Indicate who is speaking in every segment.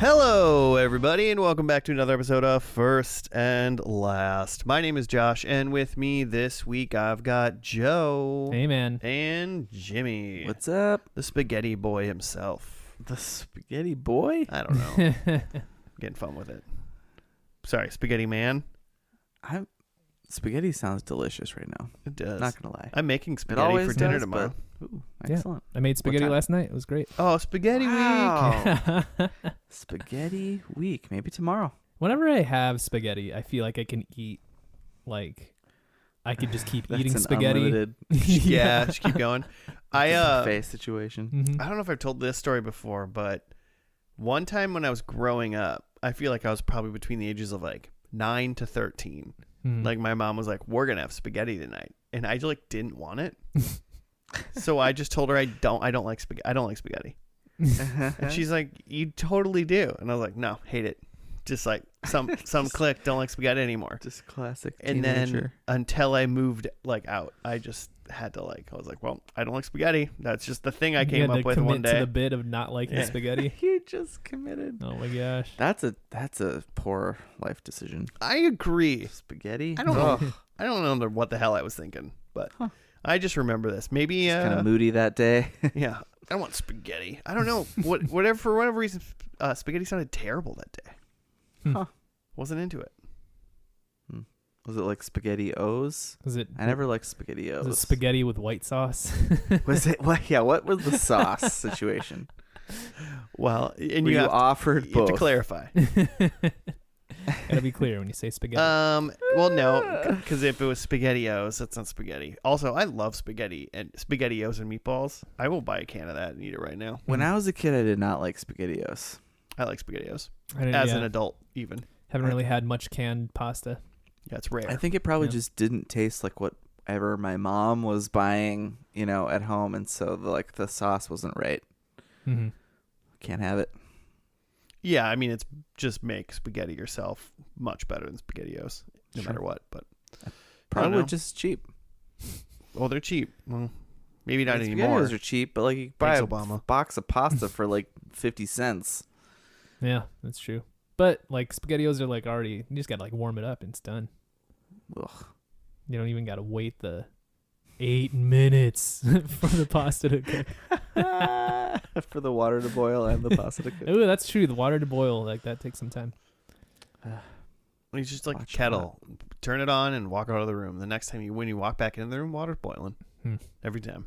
Speaker 1: Hello, everybody, and welcome back to another episode of First and Last. My name is Josh, and with me this week I've got Joe.
Speaker 2: Hey, man.
Speaker 1: And Jimmy.
Speaker 3: What's up?
Speaker 1: The spaghetti boy himself.
Speaker 3: The spaghetti boy?
Speaker 1: I don't know. Getting fun with it. Sorry, spaghetti man.
Speaker 3: Spaghetti sounds delicious right now.
Speaker 1: It does.
Speaker 3: Not gonna lie.
Speaker 1: I'm making spaghetti for dinner tomorrow.
Speaker 3: Ooh, excellent.
Speaker 2: I made spaghetti last night. It was great.
Speaker 1: Oh, spaghetti week.
Speaker 3: Spaghetti week. Maybe tomorrow.
Speaker 2: Whenever I have spaghetti, I feel like I can eat, I could just keep eating spaghetti.
Speaker 3: Unlimited
Speaker 1: Yeah, just keep going.
Speaker 3: face situation.
Speaker 2: Mm-hmm.
Speaker 1: I don't know if I've told this story before, but one time when I was growing up, I feel like I was probably between the ages of 9 to 13.
Speaker 2: Mm-hmm.
Speaker 1: Like my mom was like, "We're gonna have spaghetti tonight," and I just didn't want it. So I just told her I don't like spaghetti. I don't like spaghetti. And she's like, "You totally do," and I was like, "No, hate it." Just like some click, don't like spaghetti anymore.
Speaker 3: Just classic
Speaker 1: And
Speaker 3: teenager.
Speaker 1: then until I moved out, I just had to I was like, well, I don't like spaghetti. That's just the thing I came up with one day.
Speaker 2: To the bit of not liking spaghetti.
Speaker 3: You just committed.
Speaker 2: Oh my gosh.
Speaker 3: That's a poor life decision.
Speaker 1: I agree.
Speaker 3: Spaghetti?
Speaker 1: I don't know. I don't know what the hell I was thinking, but I just remember this. Maybe
Speaker 3: kind of moody that day.
Speaker 1: Yeah. I don't want spaghetti. I don't know for whatever reason, spaghetti sounded terrible that day.
Speaker 3: Huh.
Speaker 1: Wasn't into it.
Speaker 3: Was it like SpaghettiOs? I never liked SpaghettiOs.
Speaker 2: Was it spaghetti with white sauce?
Speaker 3: Was it? What? Yeah. What was the sauce situation?
Speaker 1: Well, and
Speaker 3: you offered
Speaker 1: you
Speaker 3: both.
Speaker 1: have to clarify.
Speaker 2: Gotta be clear when you say spaghetti.
Speaker 1: Well, no, because if it was SpaghettiOs, that's not spaghetti. Also, I love spaghetti and SpaghettiOs and meatballs. I will buy a can of that and eat it right now.
Speaker 3: When I was a kid, I did not like SpaghettiOs.
Speaker 1: I like SpaghettiOs
Speaker 2: an
Speaker 1: adult, even.
Speaker 2: Haven't really had much canned pasta.
Speaker 1: Yeah, it's rare.
Speaker 3: I think it probably just didn't taste like whatever my mom was buying, at home, and so the sauce wasn't right.
Speaker 2: Mm-hmm.
Speaker 3: Can't have it.
Speaker 1: Yeah, I mean, it's just make spaghetti yourself much better than SpaghettiOs, no matter what. But
Speaker 3: Probably just cheap.
Speaker 1: Well, they're cheap. Well, maybe not anymore.
Speaker 3: SpaghettiOs are cheap, but you buy
Speaker 1: Thanks,
Speaker 3: a
Speaker 1: Obama.
Speaker 3: box of pasta for 50 cents.
Speaker 2: Yeah, that's true. But SpaghettiOs are already, you just gotta warm it up and it's done.
Speaker 3: Ugh.
Speaker 2: You don't even gotta wait the 8 minutes for the pasta to cook.
Speaker 3: For the water to boil and the pasta to cook.
Speaker 2: Oh, that's true. The water to boil, that takes some time.
Speaker 1: It's just like a
Speaker 3: Watch
Speaker 1: kettle. Turn it on and walk out of the room. The next time when you walk back into the room, water's boiling. Every time.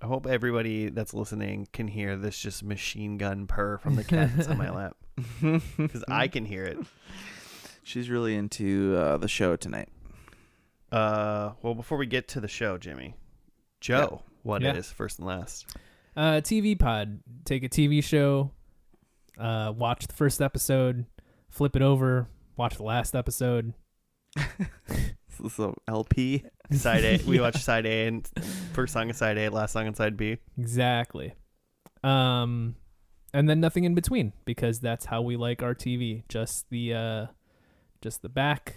Speaker 1: I hope everybody that's listening can hear this just machine gun purr from the cat that's on my lap. Because I can hear it.
Speaker 3: She's really into the show tonight.
Speaker 1: Well, before we get to the show, Jimmy, Joe, what is First and Last?
Speaker 2: TV pod. Take a TV show, watch the first episode, flip it over, watch the last episode.
Speaker 3: So LP.
Speaker 1: Side A. We watch side A and first song on side A, last song on side B.
Speaker 2: Exactly. And then nothing in between, because that's how we like our TV. Just the back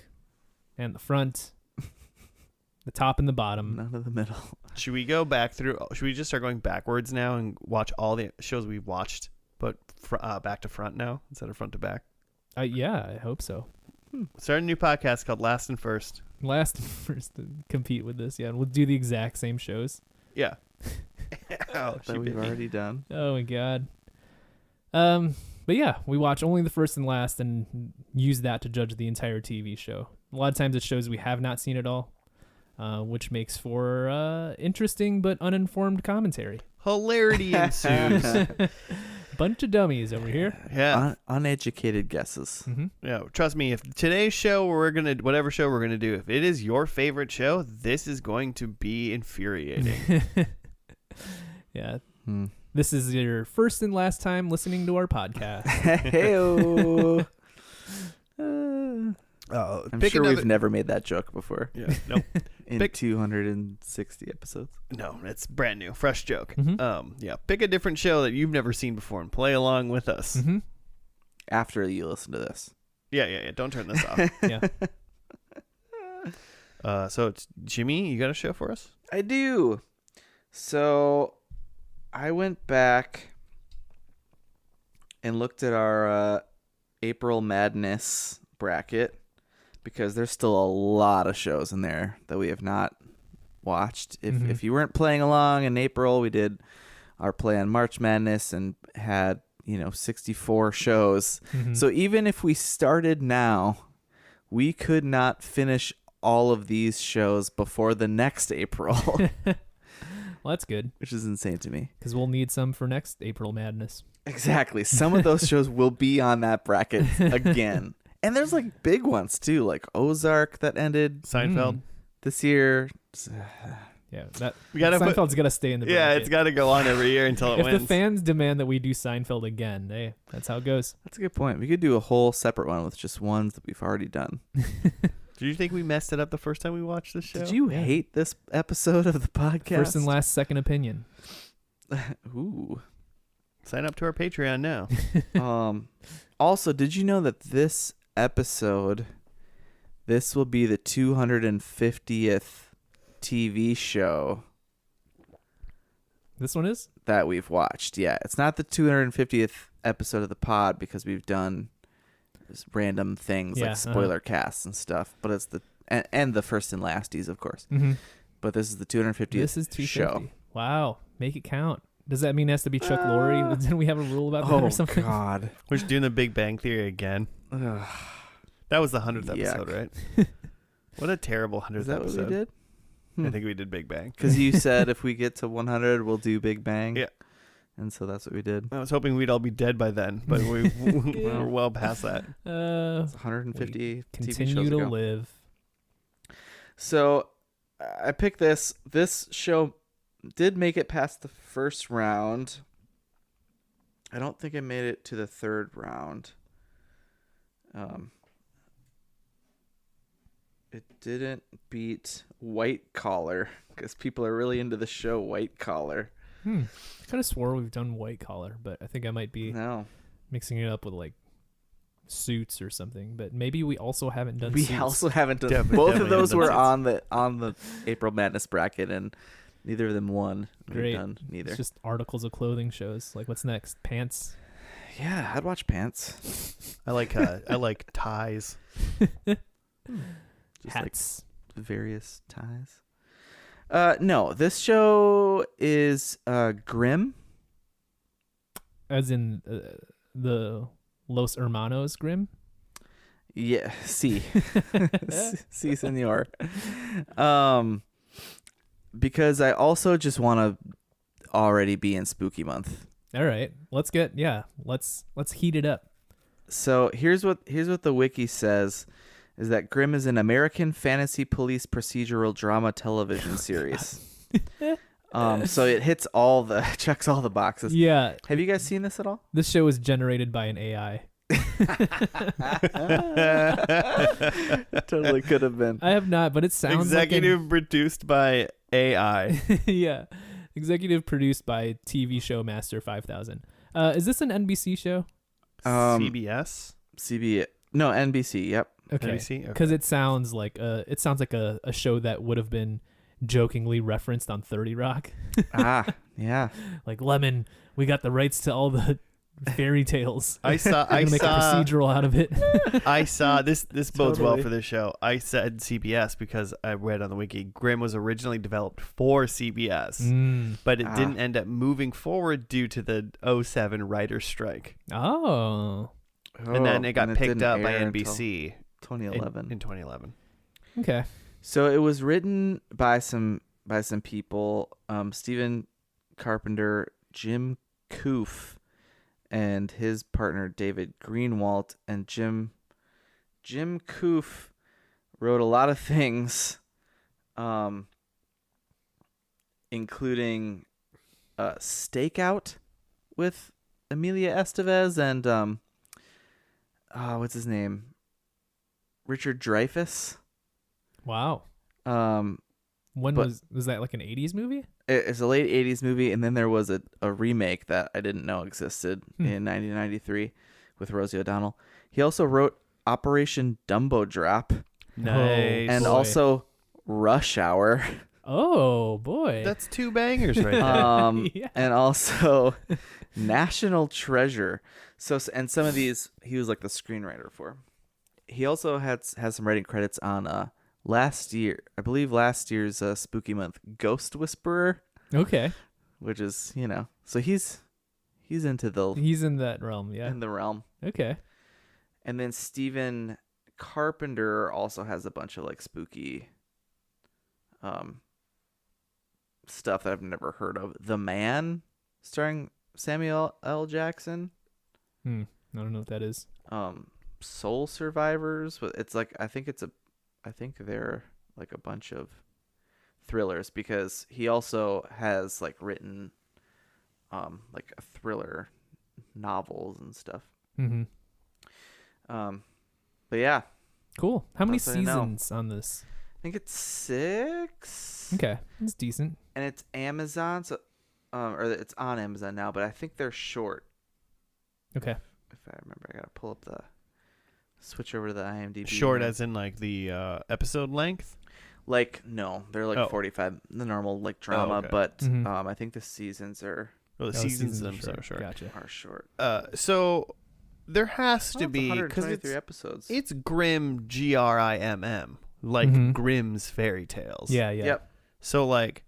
Speaker 2: and the front, the top and the bottom.
Speaker 3: None of the middle.
Speaker 1: Should we go back through? Should we just start going backwards now and watch all the shows we've watched, but back to front now instead of front to back?
Speaker 2: Yeah, I hope so.
Speaker 1: Start a new podcast called Last and First.
Speaker 2: Last and first to compete with this, yeah. And we'll do the exact same shows.
Speaker 1: Yeah.
Speaker 3: That we've already done.
Speaker 2: Oh my god. But yeah, we watch only the first and last and use that to judge the entire TV show. A lot of times it shows we have not seen it all, which makes for interesting but uninformed commentary.
Speaker 1: Hilarity ensues.
Speaker 2: Bunch of dummies over here.
Speaker 1: Yeah.
Speaker 3: Uneducated guesses.
Speaker 2: Mm-hmm.
Speaker 1: Yeah. Trust me, if today's show, whatever show we're going to do, if it is your favorite show, this is going to be infuriating.
Speaker 2: Yeah. This is your first and last time listening to our podcast.
Speaker 3: Hey-o. I'm sure we've never made that joke before.
Speaker 1: Yeah. Nope.
Speaker 3: In 260 episodes.
Speaker 1: No, it's brand new, fresh joke.
Speaker 2: Mm-hmm.
Speaker 1: Yeah. Pick a different show that you've never seen before and play along with us.
Speaker 2: Mm-hmm.
Speaker 3: After you listen to this.
Speaker 1: Yeah. Don't turn this off.
Speaker 2: Yeah.
Speaker 1: So it's Jimmy, you got a show for us?
Speaker 3: I do. So I went back and looked at our April Madness bracket, because there's still a lot of shows in there that we have not watched. If you weren't playing along in April, we did our play on March Madness and had 64 shows. So even if we started now, we could not finish all of these shows before the next April.
Speaker 2: Well, that's good.
Speaker 3: Which is insane to me.
Speaker 2: Because we'll need some for next April Madness.
Speaker 3: Exactly. Some of those shows will be on that bracket again. And there's like big ones too, like Ozark that ended
Speaker 1: Seinfeld
Speaker 3: this year.
Speaker 2: Yeah, that
Speaker 1: Seinfeld's
Speaker 2: got to stay in the bracket.
Speaker 1: Yeah, it's got to go on every year until it
Speaker 2: if
Speaker 1: wins.
Speaker 2: the fans demand that we do Seinfeld again, hey, that's how it goes.
Speaker 3: That's a good point. We could do a whole separate one with just ones that we've already done.
Speaker 1: Do you think we messed it up the first time we watched this show?
Speaker 3: Did you hate this episode of the podcast?
Speaker 2: First and last second opinion.
Speaker 3: Ooh.
Speaker 1: Sign up to our Patreon now.
Speaker 3: Also, did you know that this episode, this will be the 250th TV show
Speaker 2: This one is?
Speaker 3: that we've watched? Yeah, it's not the 250th episode of the pod because we've done just random things like spoiler casts and stuff, but it's the and the first and lasties, of course. But this is the 250th
Speaker 2: This is 250.
Speaker 3: show.
Speaker 2: Wow, make it count. Does that mean it has to be Chuck Lorre? Didn't we have a rule about that or something?
Speaker 3: Oh God,
Speaker 1: We're just doing the Big Bang Theory again. That was the 100th episode, right? What a terrible 100th
Speaker 3: is that
Speaker 1: episode.
Speaker 3: what we did?
Speaker 1: I think we did Big Bang.
Speaker 3: Because you said if we get to 100, we'll do Big Bang.
Speaker 1: Yeah.
Speaker 3: And so that's what we did.
Speaker 1: I was hoping we'd all be dead by then, but we're well past that.
Speaker 3: It's 150
Speaker 2: continue
Speaker 3: TV shows
Speaker 2: to
Speaker 3: ago.
Speaker 2: live.
Speaker 3: So I picked this. This show did make it past the first round. I don't think it made it to the third round. It didn't beat White Collar because people are really into the show White Collar.
Speaker 2: I kind of swore we've done White Collar, but I think I might be
Speaker 3: No.
Speaker 2: mixing it up with like Suits or something. But maybe we also haven't done
Speaker 3: We
Speaker 2: Suits.
Speaker 3: also haven't done
Speaker 1: Definitely
Speaker 3: both of those
Speaker 1: haven't
Speaker 3: were
Speaker 1: done
Speaker 3: on the April Madness bracket, and neither of them won. We've
Speaker 2: Great.
Speaker 3: done neither.
Speaker 2: It's just articles of clothing shows. Like, what's next? Pants?
Speaker 3: Yeah, I'd watch Pants.
Speaker 1: I like ties.
Speaker 3: Just
Speaker 2: Hats.
Speaker 3: like various ties. No, this show is Grimm.
Speaker 2: As in the Los Hermanos Grimm?
Speaker 3: Yeah, sí. Sí, señor. Because I also just want to already be in spooky month.
Speaker 2: All right. Let's heat it up.
Speaker 3: So here's what the wiki says is that Grimm is an American fantasy police procedural drama television series. So it hits checks all the boxes.
Speaker 2: Yeah.
Speaker 3: Have you guys seen this at all?
Speaker 2: This show is generated by an AI.
Speaker 3: Totally could have been.
Speaker 2: I have not, but it sounds
Speaker 1: Executive produced by AI.
Speaker 2: like yeah. Executive produced by TV show Master 5000. Is this an NBC show?
Speaker 1: CBS?
Speaker 3: No, NBC. Yep.
Speaker 2: Okay.
Speaker 1: NBC?
Speaker 2: Because it sounds like a show that would have been jokingly referenced on 30 Rock.
Speaker 3: Yeah.
Speaker 2: Like, Lemon, we got the rights to all the fairy tales.
Speaker 1: I saw
Speaker 2: make a procedural out of it.
Speaker 1: I saw this bodes well
Speaker 3: Totally.
Speaker 1: for this show. I said CBS because I read on the wiki Grimm was originally developed for CBS, but it didn't end up moving forward due to the 2007 writer's strike.
Speaker 2: Oh.
Speaker 1: And then it got picked
Speaker 3: didn't
Speaker 1: up by
Speaker 3: air until
Speaker 1: NBC
Speaker 3: 2011.
Speaker 1: in 2011.
Speaker 2: Okay.
Speaker 3: So it was written by some people, Stephen Carpenter, Jim Koof, and his partner David Greenwalt. And Jim Koof wrote a lot of things, including Stakeout with Emilia Estevez and what's his name? Richard Dreyfuss.
Speaker 2: Wow. When
Speaker 3: but-
Speaker 2: was that like an 80s movie?
Speaker 3: It's a late 80s movie, and then there was a remake that I didn't know existed in 1993 with Rosie O'Donnell. He also wrote Operation Dumbo Drop
Speaker 1: Nice.
Speaker 3: and
Speaker 2: boy.
Speaker 3: also Rush Hour.
Speaker 2: Oh boy.
Speaker 1: That's two bangers right there.
Speaker 2: Yeah.
Speaker 3: And also National Treasure. And some of these he was like the screenwriter for. He also has some writing credits on last year's spooky month, Ghost Whisperer.
Speaker 2: Okay.
Speaker 3: Which is, so he's in
Speaker 2: that realm, yeah.
Speaker 3: In the realm.
Speaker 2: Okay.
Speaker 3: And then Stephen Carpenter also has a bunch of like spooky stuff that I've never heard of. The Man, starring Samuel L. Jackson.
Speaker 2: I don't know what that is.
Speaker 3: Soul Survivors. It's like I think they're like a bunch of thrillers, because he also has like written like a thriller novels and stuff.
Speaker 2: Mm-hmm.
Speaker 3: But yeah.
Speaker 2: Cool. How many
Speaker 3: That's what I know.
Speaker 2: seasons on this?
Speaker 3: I think it's 6.
Speaker 2: Okay, it's decent.
Speaker 3: And it's Amazon, so or it's on Amazon now, but I think they're short.
Speaker 2: Okay.
Speaker 3: If I remember, I gotta pull up switch over to the IMDb.
Speaker 1: Short as in like the episode length?
Speaker 3: Like, no, they're like 45, the normal like drama,
Speaker 1: okay.
Speaker 3: but
Speaker 2: Mhm.
Speaker 3: I think the seasons are
Speaker 1: Well, the seasons themselves are short.
Speaker 2: Gotcha.
Speaker 3: short.
Speaker 1: So there has to
Speaker 3: It's
Speaker 1: be, because
Speaker 3: 123 episodes.
Speaker 1: it's Grimm, Grimm, like
Speaker 2: Mhm.
Speaker 1: Grimm's fairy tales.
Speaker 2: Yeah, yeah.
Speaker 3: Yep.
Speaker 1: So like,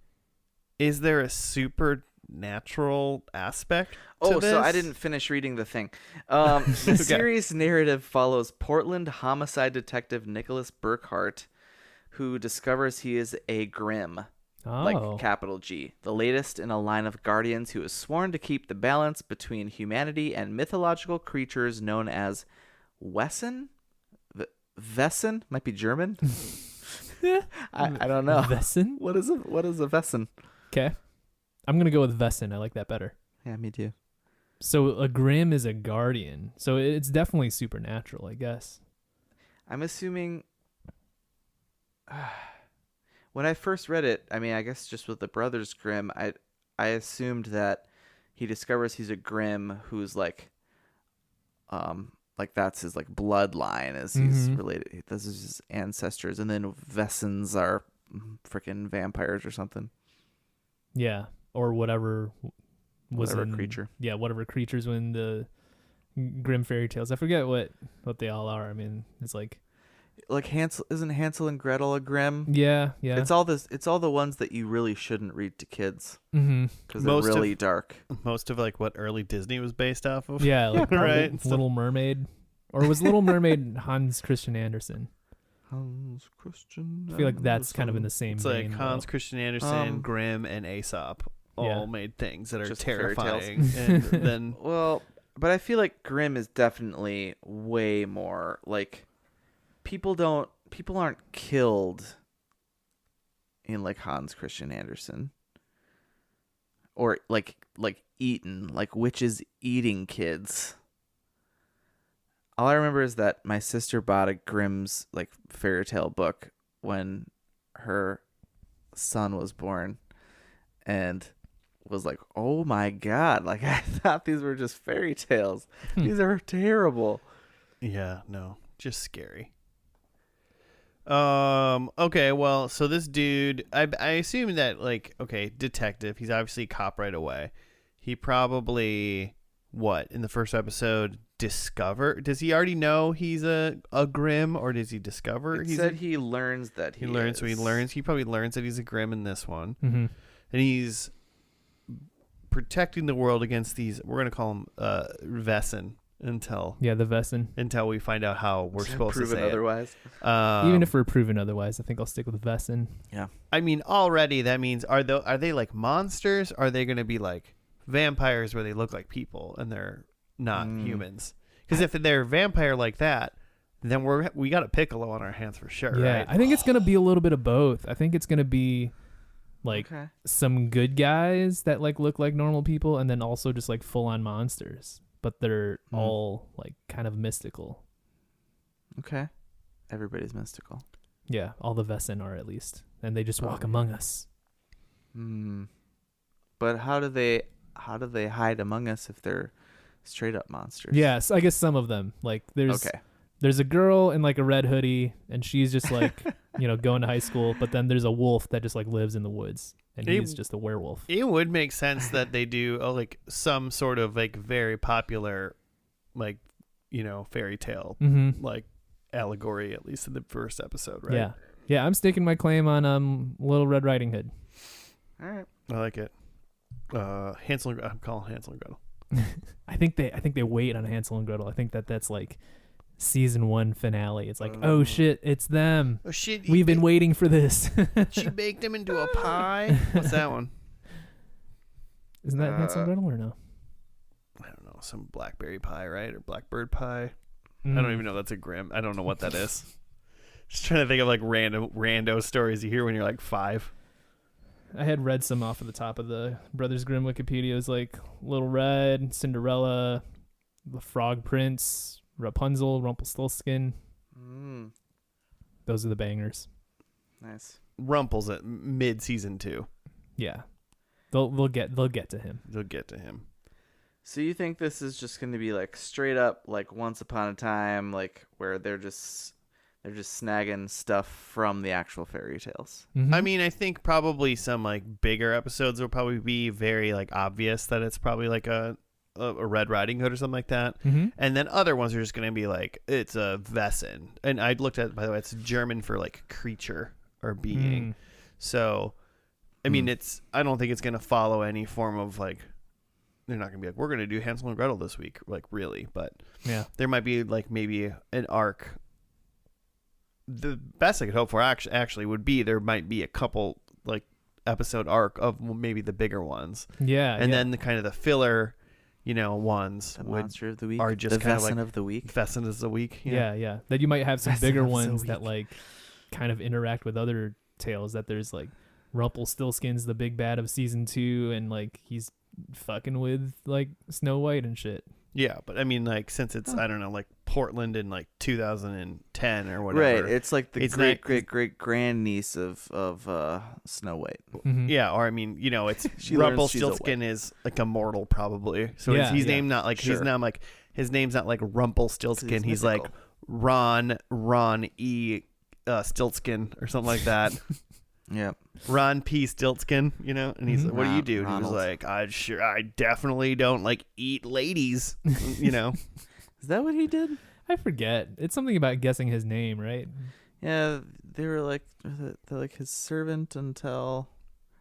Speaker 1: is there a supernatural aspect to this?
Speaker 3: So I didn't finish reading the thing. The series narrative follows Portland homicide detective Nicholas Burkhart, who discovers he is a Grimm,
Speaker 2: Oh.
Speaker 3: like capital G, the latest in a line of guardians who is sworn to keep the balance between humanity and mythological creatures known as Wesen? Wesen? Might be German. I don't know.
Speaker 2: Wesen?
Speaker 3: What is a Wesen?
Speaker 2: Okay. I'm going to go with Wesen. I like that better.
Speaker 3: Yeah, me too.
Speaker 2: So a Grimm is a guardian. So it's definitely supernatural, I guess.
Speaker 3: I'm assuming when I first read it, I mean, I guess just with the Brothers Grimm, I assumed that he discovers he's a Grimm who's like that's his like bloodline, as he's related. This is his ancestors, and then Wesens are freaking vampires or something.
Speaker 2: Yeah, or whatever
Speaker 3: creature.
Speaker 2: Yeah, whatever creatures win the Grimm fairy tales. I forget what they all are. I mean, it's like
Speaker 3: Hansel, isn't Hansel and Gretel a Grimm?
Speaker 2: Yeah.
Speaker 3: It's all the ones that you really shouldn't read to kids because they're
Speaker 1: Most
Speaker 3: really dark.
Speaker 1: Most of like what early Disney was based off of.
Speaker 2: Yeah, like
Speaker 1: right.
Speaker 2: Little Mermaid, or was Little Mermaid Hans Christian Andersen?
Speaker 3: Hans Christian.
Speaker 2: I feel like that's kind of in the same
Speaker 1: It's
Speaker 2: vein.
Speaker 1: like Hans Christian Andersen, Grimm, and Aesop all made things that are
Speaker 3: Just fairy tales.
Speaker 1: terrifying. And then
Speaker 3: Well, but I feel like Grimm is definitely way more like people aren't killed in like Hans Christian Andersen, or like eaten, like witches eating kids. All I remember is that my sister bought a Grimm's like fairy tale book when her son was born, and was like, "Oh my god! Like I thought these were just fairy tales. These are terrible."
Speaker 1: yeah, no, just scary. Okay, well, so this dude, I assume that like, okay, detective, he's obviously a cop right away. He probably in the first episode does he already know he's a Grimm, or does he discover
Speaker 3: He learns that he
Speaker 1: learns,
Speaker 3: is.
Speaker 1: so he probably learns that he's a Grimm in this one.
Speaker 2: Mm-hmm.
Speaker 1: And he's protecting the world against these, we're going to call them Wesen until
Speaker 2: the Wesen.
Speaker 1: Until we find out how we're supposed to say
Speaker 3: otherwise.
Speaker 2: Even if we're proven otherwise, I think I'll stick with Wesen.
Speaker 3: Yeah.
Speaker 1: I mean, already that means are they like monsters? Are they going to be like vampires where they look like people and they're not humans? Because if they're vampire like that, then we got a Piccolo on our hands for sure.
Speaker 2: Yeah,
Speaker 1: right?
Speaker 2: I think it's gonna be a little bit of both. I think it's gonna be like some good guys that like look like normal people, and then also just like full on monsters, but they're all like kind of mystical.
Speaker 3: Okay. Everybody's mystical.
Speaker 2: Yeah, all the Wesen are, at least, and they just walk among us.
Speaker 3: But how do they hide among us if they're straight up monsters?
Speaker 2: Yes, I guess some of them. Like there's a girl in like a red hoodie, and she's just like going to high school, but then there's a wolf that just like lives in the woods, and he's just a werewolf.
Speaker 1: It would make sense that they do like some sort of like very popular like, fairy tale
Speaker 2: Mm-hmm.
Speaker 1: like allegory, at least in the first episode, right?
Speaker 2: Yeah. Yeah, I'm staking my claim on Little Red Riding Hood.
Speaker 3: All right.
Speaker 1: I like it. Hansel and I'm calling Hansel and Gretel.
Speaker 2: I think they wait on Hansel and Gretel. I think that's like season 1 finale. It's like, oh shit, it's them.
Speaker 1: Oh shit,
Speaker 2: We've been waiting for this.
Speaker 1: she baked them into a pie. What's that one?
Speaker 2: Isn't that Hansel and Gretel or no?
Speaker 1: I don't know, some blackberry pie, right? Or blackbird pie. I don't even know. That's a Grimm. I don't know what that is. Just trying to think of like rando stories you hear when you're like 5.
Speaker 2: I had read some off of the top of the Brothers Grimm Wikipedia. It was like Little Red, Cinderella, The Frog Prince, Rapunzel, Rumpelstiltskin. Those are the bangers.
Speaker 3: Nice.
Speaker 1: Rumple's at mid season 2.
Speaker 2: Yeah, they'll get to him.
Speaker 1: They'll get to him.
Speaker 3: So you think this is just going to be like straight up like Once Upon a Time, like where they're just snagging stuff from the actual fairy tales?
Speaker 2: Mm-hmm.
Speaker 1: I mean, I think probably some like bigger episodes will probably be very like obvious that it's probably like a Red Riding Hood or something like that.
Speaker 2: Mm-hmm.
Speaker 1: And then other ones are just going to be like, it's a Wesen. And I looked at, by the way, it's German for like creature or being. So, I mean, I don't think it's going to follow any form of like, they're not going to be like, we're going to do Hansel and Gretel this week, like really. But
Speaker 2: yeah,
Speaker 1: there might be like maybe an arc. The best I could hope for actually would be there might be a couple like episode arc of maybe the bigger ones.
Speaker 2: Yeah,
Speaker 1: and then the kind of the filler, ones
Speaker 3: The monster of the week,
Speaker 1: are just
Speaker 3: the
Speaker 1: kind of
Speaker 3: Wesen
Speaker 1: like
Speaker 3: of the week.
Speaker 1: Wesen is the week.
Speaker 2: Yeah. That you might have some
Speaker 3: Best
Speaker 2: bigger
Speaker 3: of the
Speaker 2: ones that
Speaker 3: week.
Speaker 2: like kind of interact with other tales. That there's like Rumpelstiltskin's the big bad of season 2, and like he's fucking with like Snow White and shit.
Speaker 1: Yeah, but I mean, like, since it's I don't know, like Portland in like 2010 or whatever.
Speaker 3: Right, it's like the
Speaker 1: It's
Speaker 3: great grandniece of Snow White.
Speaker 2: Mm-hmm.
Speaker 1: Yeah, or I mean, it's
Speaker 3: She learns she's a
Speaker 1: Rumpelstiltskin is like immortal probably. So
Speaker 2: Yeah,
Speaker 1: he's
Speaker 2: yeah.
Speaker 1: named not like
Speaker 3: Sure.
Speaker 1: he's not like his name's not like Rumpelstiltskin. He's like
Speaker 3: mythical.
Speaker 1: Ron E. Stiltskin or something like that.
Speaker 3: Yeah.
Speaker 1: Ron P. Stiltskin, and he's like, what do you do? And he was
Speaker 3: Ronald.
Speaker 1: like, I definitely don't like eat ladies,
Speaker 3: Is that what he did?
Speaker 2: I forget. It's something about guessing his name, right?
Speaker 3: Yeah, they were like they're like his servant until,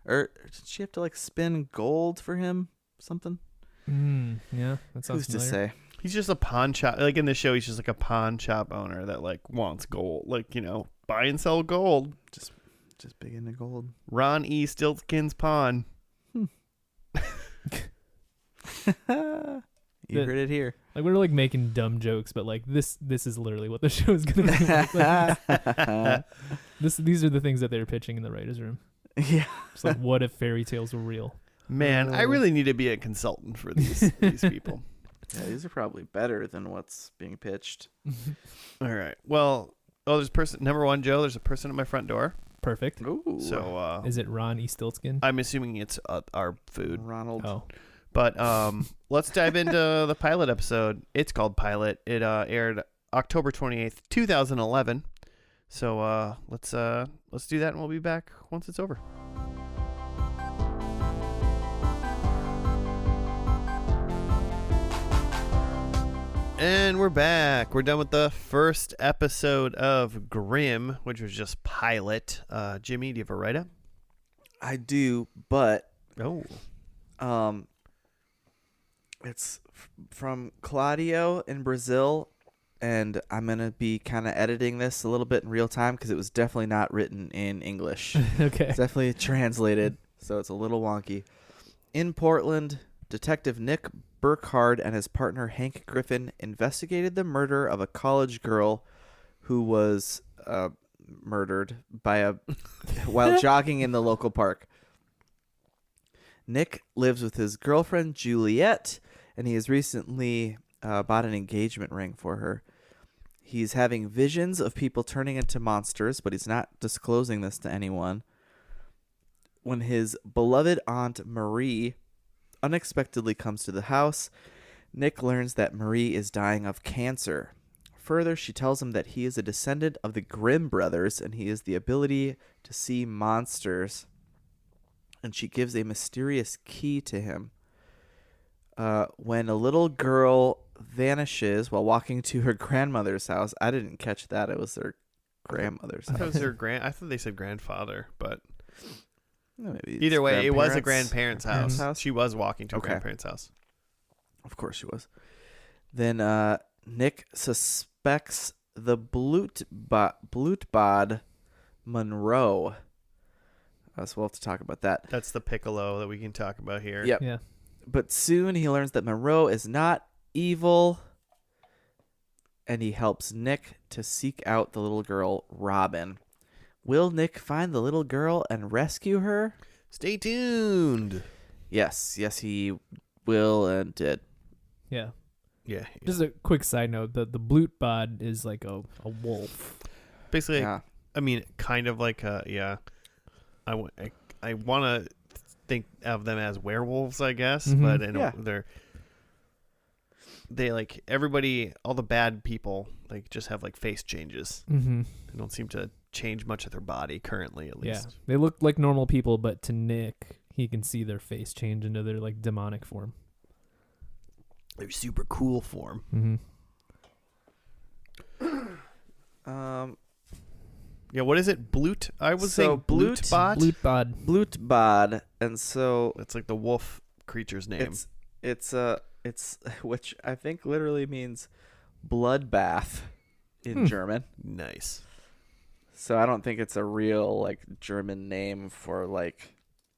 Speaker 3: or did she have to like spin gold for him? Something.
Speaker 2: Yeah, that sounds
Speaker 3: Who's to
Speaker 2: familiar.
Speaker 3: say?
Speaker 1: He's just a pawn shop. Like in the show, he's just like a pawn shop owner that like wants gold, like buy and sell gold.
Speaker 3: Just big into gold.
Speaker 1: Ron E. Stiltskin's pawn.
Speaker 3: You heard it here.
Speaker 2: Like we're like making dumb jokes, but like this is literally what the show is gonna be. These are the things that they're pitching in the writers' room.
Speaker 3: Yeah.
Speaker 2: It's like, what if fairy tales were real?
Speaker 1: Man, I really need to be a consultant for these people.
Speaker 3: Yeah, these are probably better than what's being pitched.
Speaker 1: All right. Well, there's number 1, Joe. There's a person at my front door.
Speaker 2: Perfect.
Speaker 3: Ooh.
Speaker 1: So
Speaker 2: Is it Ron E. Stiltskin?
Speaker 1: I'm assuming it's our food.
Speaker 3: Ronald.
Speaker 2: Oh,
Speaker 1: But let's dive into the pilot episode. It's called Pilot. It aired October 28th, 2011. So let's do that, and we'll be back once it's over. And we're back. We're done with the first episode of Grimm, which was just Pilot. Jimmy, do you have a write-up?
Speaker 3: I do, but
Speaker 1: Oh.
Speaker 3: it's from Claudio in Brazil, and I'm going to be kind of editing this a little bit in real time because it was definitely not written in English.
Speaker 2: okay.
Speaker 3: It's definitely translated, so it's a little wonky. In Portland, Detective Nick Burkhardt and his partner Hank Griffin investigated the murder of a college girl who was murdered while jogging in the local park. Nick lives with his girlfriend Juliet, and he has recently bought an engagement ring for her. He's having visions of people turning into monsters, but he's not disclosing this to anyone. When his beloved Aunt Marie unexpectedly comes to the house, Nick learns that Marie is dying of cancer. Further, she tells him that he is a descendant of the Grimm brothers and he has the ability to see monsters. And she gives a mysterious key to him. When a little girl vanishes while walking to her grandmother's house. I didn't catch that. It was their grandmother's
Speaker 1: I thought it
Speaker 3: house.
Speaker 1: was her I thought they said grandfather, but
Speaker 3: Maybe it's
Speaker 1: either way, it was a
Speaker 3: grandparents'
Speaker 1: grandparent's house.
Speaker 3: house.
Speaker 1: She was walking to a
Speaker 3: Okay.
Speaker 1: grandparents' house.
Speaker 3: Of course she was. Then Nick suspects the Blutbad Monroe. So we'll have to talk about that.
Speaker 1: That's the Piccolo that we can talk about here.
Speaker 3: Yep.
Speaker 2: Yeah.
Speaker 3: But soon he learns that Monroe is not evil, and he helps Nick to seek out the little girl, Robin. Will Nick find the little girl and rescue her?
Speaker 1: Stay tuned.
Speaker 3: Yes, he will and did.
Speaker 2: Yeah.
Speaker 1: Yeah.
Speaker 2: Just a quick side note: the Blutbad is like a wolf.
Speaker 1: Basically,
Speaker 3: Yeah.
Speaker 1: I mean, kind of like I want to think of them as werewolves, I guess,
Speaker 2: Mhm.
Speaker 1: but
Speaker 3: Yeah.
Speaker 1: they like everybody, all the bad people, like just have like face changes.
Speaker 2: Mm-hmm.
Speaker 1: They don't seem to change much of their body currently, at
Speaker 2: Yeah,
Speaker 1: least.
Speaker 2: they look like normal people, but to Nick, he can see their face change into their like demonic form.
Speaker 1: They're super cool form.
Speaker 2: Mm-hmm.
Speaker 1: Yeah, what is it? Blut? I was
Speaker 3: So
Speaker 1: saying Blutbot.
Speaker 2: Blutbad.
Speaker 3: Blutbad, and so
Speaker 1: That's like the wolf creature's name.
Speaker 3: it's which I think literally means bloodbath in German.
Speaker 1: Nice.
Speaker 3: So I don't think it's a real like German name for like.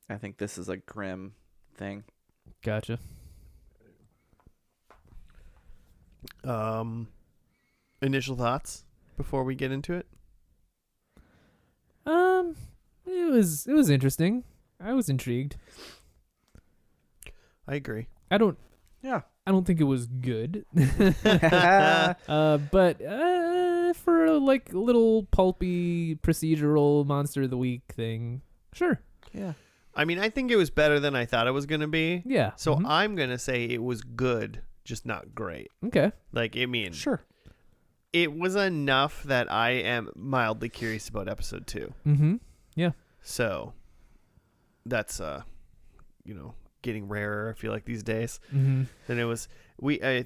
Speaker 3: I think this is a Grimm thing.
Speaker 2: Gotcha.
Speaker 1: Initial thoughts before we get into it?
Speaker 2: It was interesting. I was intrigued.
Speaker 1: I agree.
Speaker 2: I don't
Speaker 3: Yeah.
Speaker 2: think it was good. But for a like little pulpy procedural monster of the week thing, sure.
Speaker 3: Yeah.
Speaker 1: I mean, I think it was better than I thought it was going to be.
Speaker 2: Yeah.
Speaker 1: So
Speaker 2: Mhm.
Speaker 1: I'm going to say it was good, just not great.
Speaker 2: Okay.
Speaker 1: Like, I mean,
Speaker 3: Sure.
Speaker 1: it was enough that I am mildly curious about episode 2.
Speaker 2: Mm-hmm. Yeah.
Speaker 1: So that's, getting rarer, I feel like, these days.
Speaker 2: Mm-hmm.
Speaker 1: Than it was.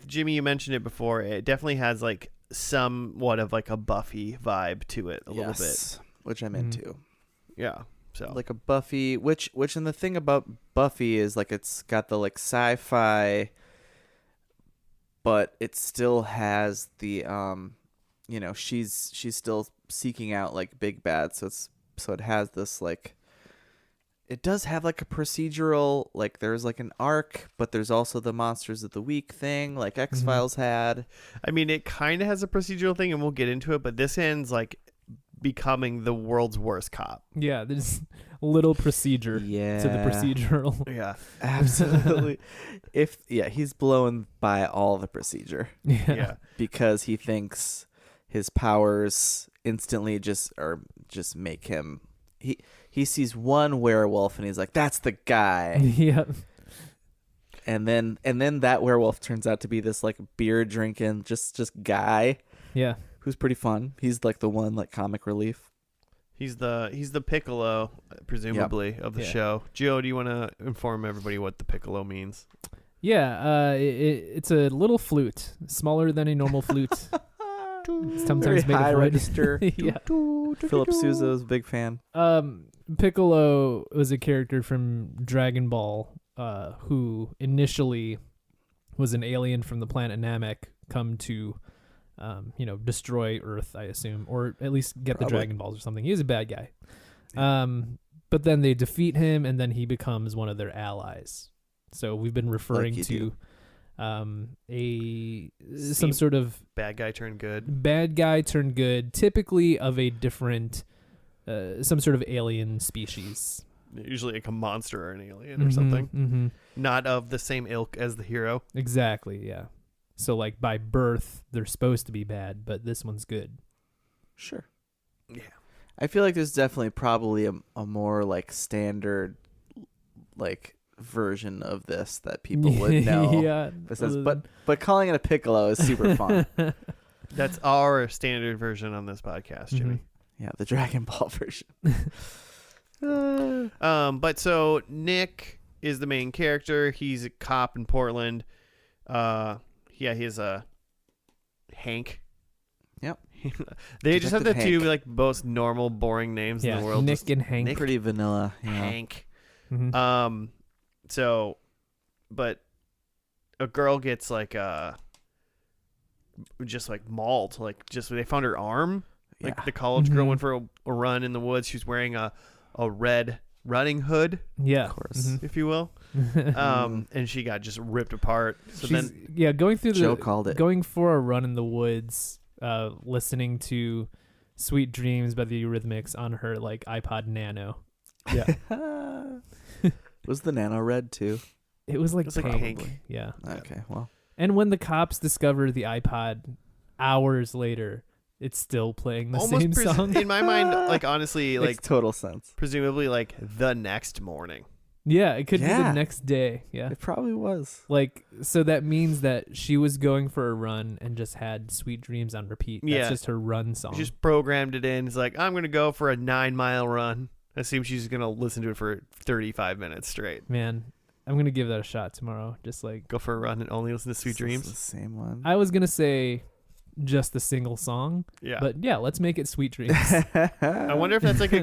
Speaker 1: Jimmy, you mentioned it before. It definitely has like somewhat of like a Buffy vibe to it a little bit.
Speaker 3: Which I'm
Speaker 2: Mhm.
Speaker 3: into.
Speaker 1: Yeah. So
Speaker 3: Like a Buffy, which and the thing about Buffy is like it's got the like sci-fi, but it still has the she's still seeking out like big bad, so it has this like. It does have like a procedural, like there's like an arc, but there's also the Monsters of the Week thing, like X-Files had.
Speaker 1: I mean, it kind of has a procedural thing, and we'll get into it. But this ends like becoming the world's worst cop.
Speaker 2: Yeah, there's a little procedure
Speaker 3: Yeah.
Speaker 2: to the procedural.
Speaker 1: Yeah.
Speaker 3: Absolutely. He's blown by all the procedure
Speaker 1: Yeah.
Speaker 3: because he thinks his powers instantly just make him. He sees one werewolf and he's like, "That's the guy."
Speaker 2: Yeah.
Speaker 3: And then that werewolf turns out to be this like beer drinking just guy
Speaker 2: Yeah.
Speaker 3: who's pretty fun. He's like the one like comic relief.
Speaker 1: He's the Piccolo, presumably, of the
Speaker 2: Yeah.
Speaker 1: show. Joe, do you want to inform everybody what the Piccolo means?
Speaker 2: Yeah, it's a little flute, smaller than a normal flute. Sometimes
Speaker 3: Very
Speaker 2: made
Speaker 3: high
Speaker 2: of wood.
Speaker 3: register.
Speaker 2: Yeah.
Speaker 3: Philip Sousa is a big fan.
Speaker 2: Piccolo was a character from Dragon Ball, who initially was an alien from the planet Namek, come to, destroy Earth, I assume, or at least get
Speaker 3: Probably.
Speaker 2: the Dragon Balls or something. He was a bad guy. But then they defeat him, and then he becomes one of their allies. So we've been referring
Speaker 3: Like you
Speaker 2: to some sort of
Speaker 1: Bad guy turned good.
Speaker 2: bad guy turned good, typically of a different, some sort of alien species.
Speaker 1: Usually like a monster or an alien or something.
Speaker 2: Mm-hmm.
Speaker 1: Not of the same ilk as the hero.
Speaker 2: Exactly, yeah. So like by birth, they're supposed to be bad, but this one's good.
Speaker 3: Sure.
Speaker 1: Yeah.
Speaker 3: I feel like there's definitely probably a more like standard like version of this that people would know.
Speaker 2: Yeah.
Speaker 3: But calling it a Piccolo is super fun.
Speaker 1: That's our standard version on this podcast, Jimmy.
Speaker 3: Yeah, the Dragon Ball version.
Speaker 1: But so Nick is the main character. He's a cop in Portland. he's Hank.
Speaker 3: Yep.
Speaker 1: They just have the
Speaker 3: Detective
Speaker 1: two
Speaker 3: Hank.
Speaker 1: like most normal, boring names in the world.
Speaker 2: Nick
Speaker 1: Just
Speaker 2: and Hank.
Speaker 1: Nick.
Speaker 3: Pretty vanilla. Yeah.
Speaker 1: Hank.
Speaker 2: Mhm.
Speaker 1: So, but a girl gets like just like mauled. Like just they found her arm. Like
Speaker 3: Yeah.
Speaker 1: the college girl
Speaker 2: Mhm.
Speaker 1: went for a run in the woods. She was wearing a red running hood,
Speaker 2: Yeah.
Speaker 3: Of course.
Speaker 1: if you will. And she got just ripped apart. So
Speaker 2: She's,
Speaker 1: then
Speaker 2: going through
Speaker 3: Joe called it.
Speaker 2: going for a run in the woods, listening to "Sweet Dreams" by the Eurythmics on her like iPod Nano.
Speaker 3: Was the Nano red too?
Speaker 2: It was like
Speaker 1: It was, like,
Speaker 2: pink.
Speaker 1: pink.
Speaker 2: Yeah.
Speaker 3: Okay, well.
Speaker 2: And when the cops discover the iPod hours later, it's still playing the same song.
Speaker 1: in my mind, like honestly,
Speaker 3: Makes
Speaker 1: like
Speaker 3: total sense.
Speaker 1: presumably like the next morning.
Speaker 2: Yeah, it could be the
Speaker 3: Yeah.
Speaker 2: next day. Yeah.
Speaker 3: It probably was.
Speaker 2: Like, so that means that she was going for a run and just had Sweet Dreams on repeat. That's
Speaker 1: Yeah.
Speaker 2: just her run song.
Speaker 1: She just programmed it in. It's like, I'm going to go for a 9-mile run. I assume she's going to listen to it for 35 minutes straight.
Speaker 2: Man, I'm going to give that a shot tomorrow. Just like,
Speaker 1: Go for a run and only listen to Sweet
Speaker 3: Is this
Speaker 1: Dreams.
Speaker 3: the same one.
Speaker 2: I was going to say just the single song,
Speaker 1: Yeah.
Speaker 2: but yeah, let's make it Sweet Dreams.
Speaker 1: I wonder if that's like a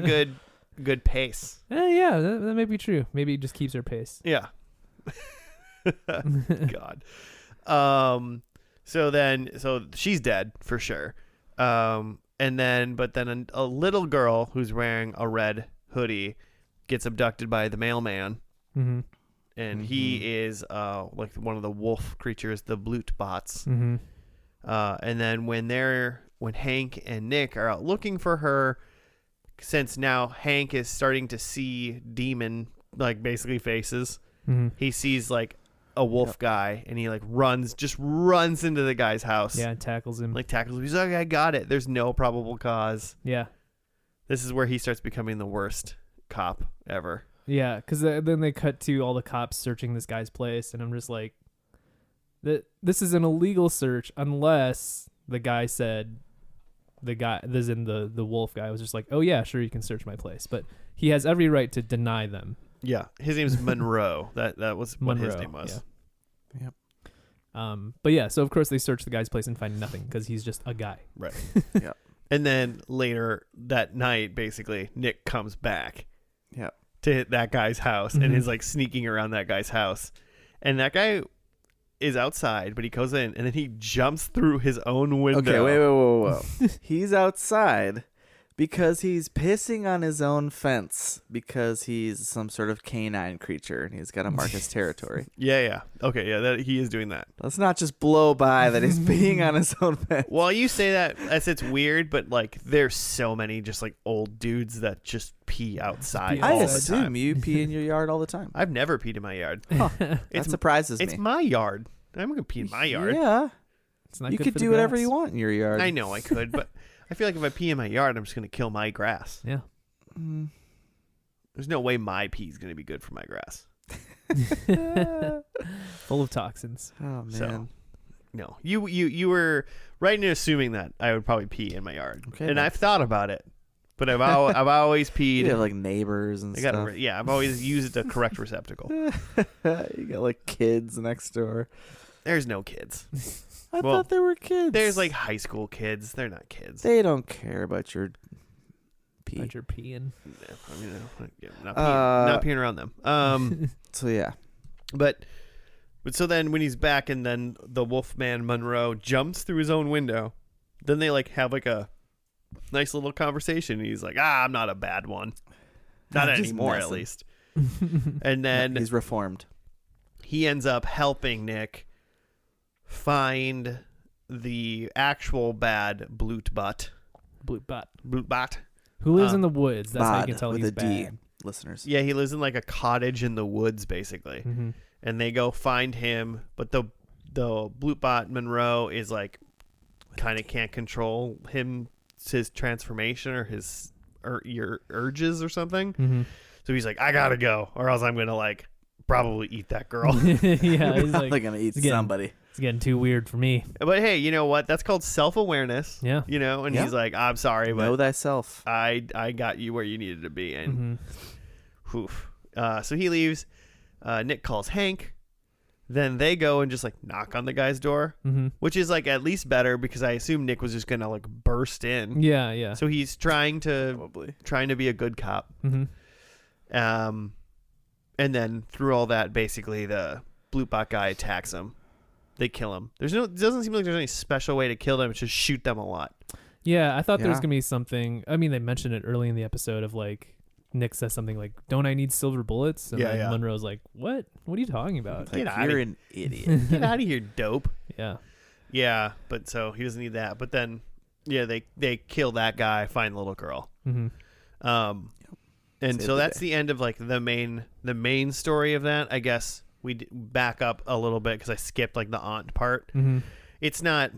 Speaker 1: good pace.
Speaker 2: Yeah, that may be true. Maybe it just keeps her pace.
Speaker 1: Yeah. God. So she's dead for sure. But then a little girl who's wearing a red hoodie gets abducted by the mailman,
Speaker 2: Mm-hmm.
Speaker 1: and he is like one of the wolf creatures, the Blutbots.
Speaker 2: Mm-hmm.
Speaker 1: And then when Hank and Nick are out looking for her, since now Hank is starting to see demon like basically faces,
Speaker 2: Mm-hmm.
Speaker 1: he sees like a wolf guy, and he like runs into the guy's house.
Speaker 2: Yeah, tackles him.
Speaker 1: Like tackles him. He's like, I got it. There's no probable cause.
Speaker 2: Yeah.
Speaker 1: This is where he starts becoming the worst cop ever.
Speaker 2: Yeah, because then they cut to all the cops searching this guy's place, and I'm just like, this is an illegal search unless the guy said, the wolf guy was just like, oh yeah, sure, you can search my place, but he has every right to deny them.
Speaker 1: Yeah, his name's Monroe. That was what his name was.
Speaker 2: Yeah. Yep. But yeah, so of course they search the guy's place and find nothing because he's just a guy.
Speaker 1: Right.
Speaker 3: Yeah.
Speaker 1: And then later that night, basically, Nick comes back.
Speaker 3: Yeah.
Speaker 1: To hit that guy's house, and is like sneaking around that guy's house, and that guy is outside, but he goes in, and then he jumps through his own window.
Speaker 3: Okay, wait. He's outside because he's pissing on his own fence because he's some sort of canine creature and he's got to mark his territory.
Speaker 1: Yeah. Okay, yeah, he is doing that.
Speaker 3: Let's not just blow by that he's peeing on his own fence.
Speaker 1: Well, you say that as it's weird, but like there's so many just like old dudes that just pee outside
Speaker 2: I
Speaker 3: I
Speaker 1: all the
Speaker 3: assume
Speaker 1: time.
Speaker 3: you pee in your yard all the time.
Speaker 1: I've never peed in my yard.
Speaker 3: That surprises
Speaker 1: It's
Speaker 3: me.
Speaker 1: my yard. I'm gonna pee in my yard.
Speaker 3: Yeah.
Speaker 2: It's not
Speaker 3: You
Speaker 2: good
Speaker 3: could
Speaker 2: for
Speaker 3: do
Speaker 2: the
Speaker 3: whatever
Speaker 2: grass.
Speaker 3: you want in your yard.
Speaker 1: I know I could, but I feel like if I pee in my yard, I'm just gonna kill my grass.
Speaker 2: Yeah.
Speaker 3: Mm.
Speaker 1: There's no way my pee is gonna be good for my grass.
Speaker 2: Full of toxins.
Speaker 3: Oh man.
Speaker 1: So, no, you were right in assuming that I would probably pee in my yard,
Speaker 3: Okay,
Speaker 1: and
Speaker 3: then.
Speaker 1: I've thought about it, but I've always peed.
Speaker 3: You have like neighbors and
Speaker 1: I
Speaker 3: stuff.
Speaker 1: got yeah, I've always used the correct receptacle.
Speaker 3: You got like kids next door.
Speaker 1: There's no kids.
Speaker 3: I
Speaker 1: Well,
Speaker 3: thought they were kids.
Speaker 1: There's like high school kids. They're not kids.
Speaker 3: They don't care about your pee.
Speaker 2: But you're peeing.
Speaker 1: I mean, yeah, not peeing around them.
Speaker 3: So yeah.
Speaker 1: But so then when he's back, and then the Wolfman Monroe jumps through his own window, then they like have like a nice little conversation. And he's like, I'm not a bad one. Not
Speaker 3: Just
Speaker 1: anymore, at
Speaker 3: messing.
Speaker 1: least. And then
Speaker 3: He's reformed.
Speaker 1: he ends up helping Nick find the actual bad Blutbot.
Speaker 2: Blutbot. Who lives in the woods? That's how you can tell
Speaker 3: with
Speaker 2: he's
Speaker 3: a D,
Speaker 2: bad.
Speaker 3: listeners.
Speaker 1: Yeah, he lives in like a cottage in the woods, basically.
Speaker 2: Mm-hmm.
Speaker 1: And they go find him, but the Blutbot Monroe is like kind of can't control his transformation or your urges or something.
Speaker 2: Mm-hmm.
Speaker 1: So he's like, I gotta go, or else I'm gonna like probably eat that girl.
Speaker 2: Yeah, he's
Speaker 3: Probably
Speaker 2: like,
Speaker 3: gonna eat
Speaker 2: again.
Speaker 3: somebody.
Speaker 2: it's getting too weird for me.
Speaker 1: But hey, you know what? That's called self-awareness.
Speaker 2: Yeah.
Speaker 1: You know, and
Speaker 3: Yeah.
Speaker 1: he's like, I'm sorry,
Speaker 3: Know
Speaker 1: but
Speaker 3: thyself.
Speaker 1: I got you where you needed to be, and
Speaker 2: Mm-hmm.
Speaker 1: oof. So he leaves. Nick calls Hank. then they go and just like knock on the guy's door,
Speaker 2: Mm-hmm.
Speaker 1: which is like at least better because I assume Nick was just gonna like burst in.
Speaker 2: Yeah, yeah.
Speaker 1: So he's trying to
Speaker 3: Probably.
Speaker 1: be a good cop.
Speaker 2: Mm-hmm.
Speaker 1: And then through all that, basically the Bloopbot guy attacks him. They kill him. It doesn't seem like there's any special way to kill them. It's just shoot them a lot.
Speaker 2: Yeah, I thought there was
Speaker 3: Yeah.
Speaker 2: gonna be something. I mean, they mentioned it early in the episode of like Nick says something like, "Don't I need silver bullets?" And
Speaker 1: Yeah,
Speaker 2: then
Speaker 1: yeah.
Speaker 2: Monroe's like, "What? What are you talking about?"
Speaker 1: Get
Speaker 3: Like,
Speaker 1: outta
Speaker 3: you're
Speaker 1: here.
Speaker 3: an idiot.
Speaker 1: Get out of here, dope.
Speaker 2: Yeah.
Speaker 1: Yeah, but so he doesn't need that. But then, yeah, they kill that guy, find the little girl.
Speaker 2: Mm-hmm.
Speaker 1: And
Speaker 3: Save
Speaker 1: so
Speaker 3: the
Speaker 1: that's
Speaker 3: day.
Speaker 1: the end of like the main story of that. I guess we back up a little bit because I skipped like the aunt part.
Speaker 2: Mm-hmm.
Speaker 1: It's not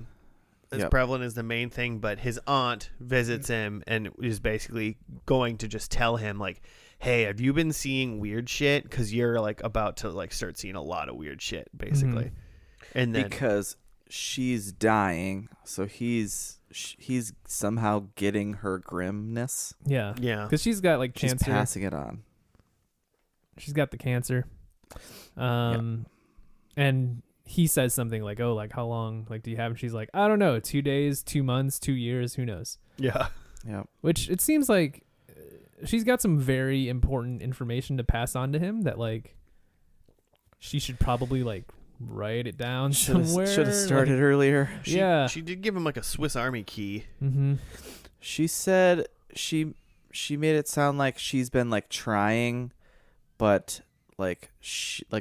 Speaker 1: as
Speaker 3: Yep.
Speaker 1: prevalent as the main thing, but his aunt visits him and is basically going to just tell him like, hey, have you been seeing weird shit? Because you're like about to like start seeing a lot of weird shit, basically.
Speaker 2: Mm-hmm.
Speaker 1: And then
Speaker 3: Because she's dying, so he's somehow getting her grimness.
Speaker 2: Yeah.
Speaker 1: yeah,
Speaker 2: Because she's got like
Speaker 3: She's
Speaker 2: cancer.
Speaker 3: passing it on.
Speaker 2: She's got the cancer. And he says something like, "Oh, like how long like do you have?" And she's like, "I don't know, 2 days, 2 months, 2 years, who knows?"
Speaker 1: yeah,
Speaker 3: Yeah.
Speaker 2: Which it seems like she's got some very important information to pass on to him that like she should probably like write it down somewhere.
Speaker 3: Should have started earlier.
Speaker 2: Yeah.
Speaker 1: She did give him like a Swiss Army key.
Speaker 2: Mm-hmm.
Speaker 3: She said she made it sound like she's been like trying, but like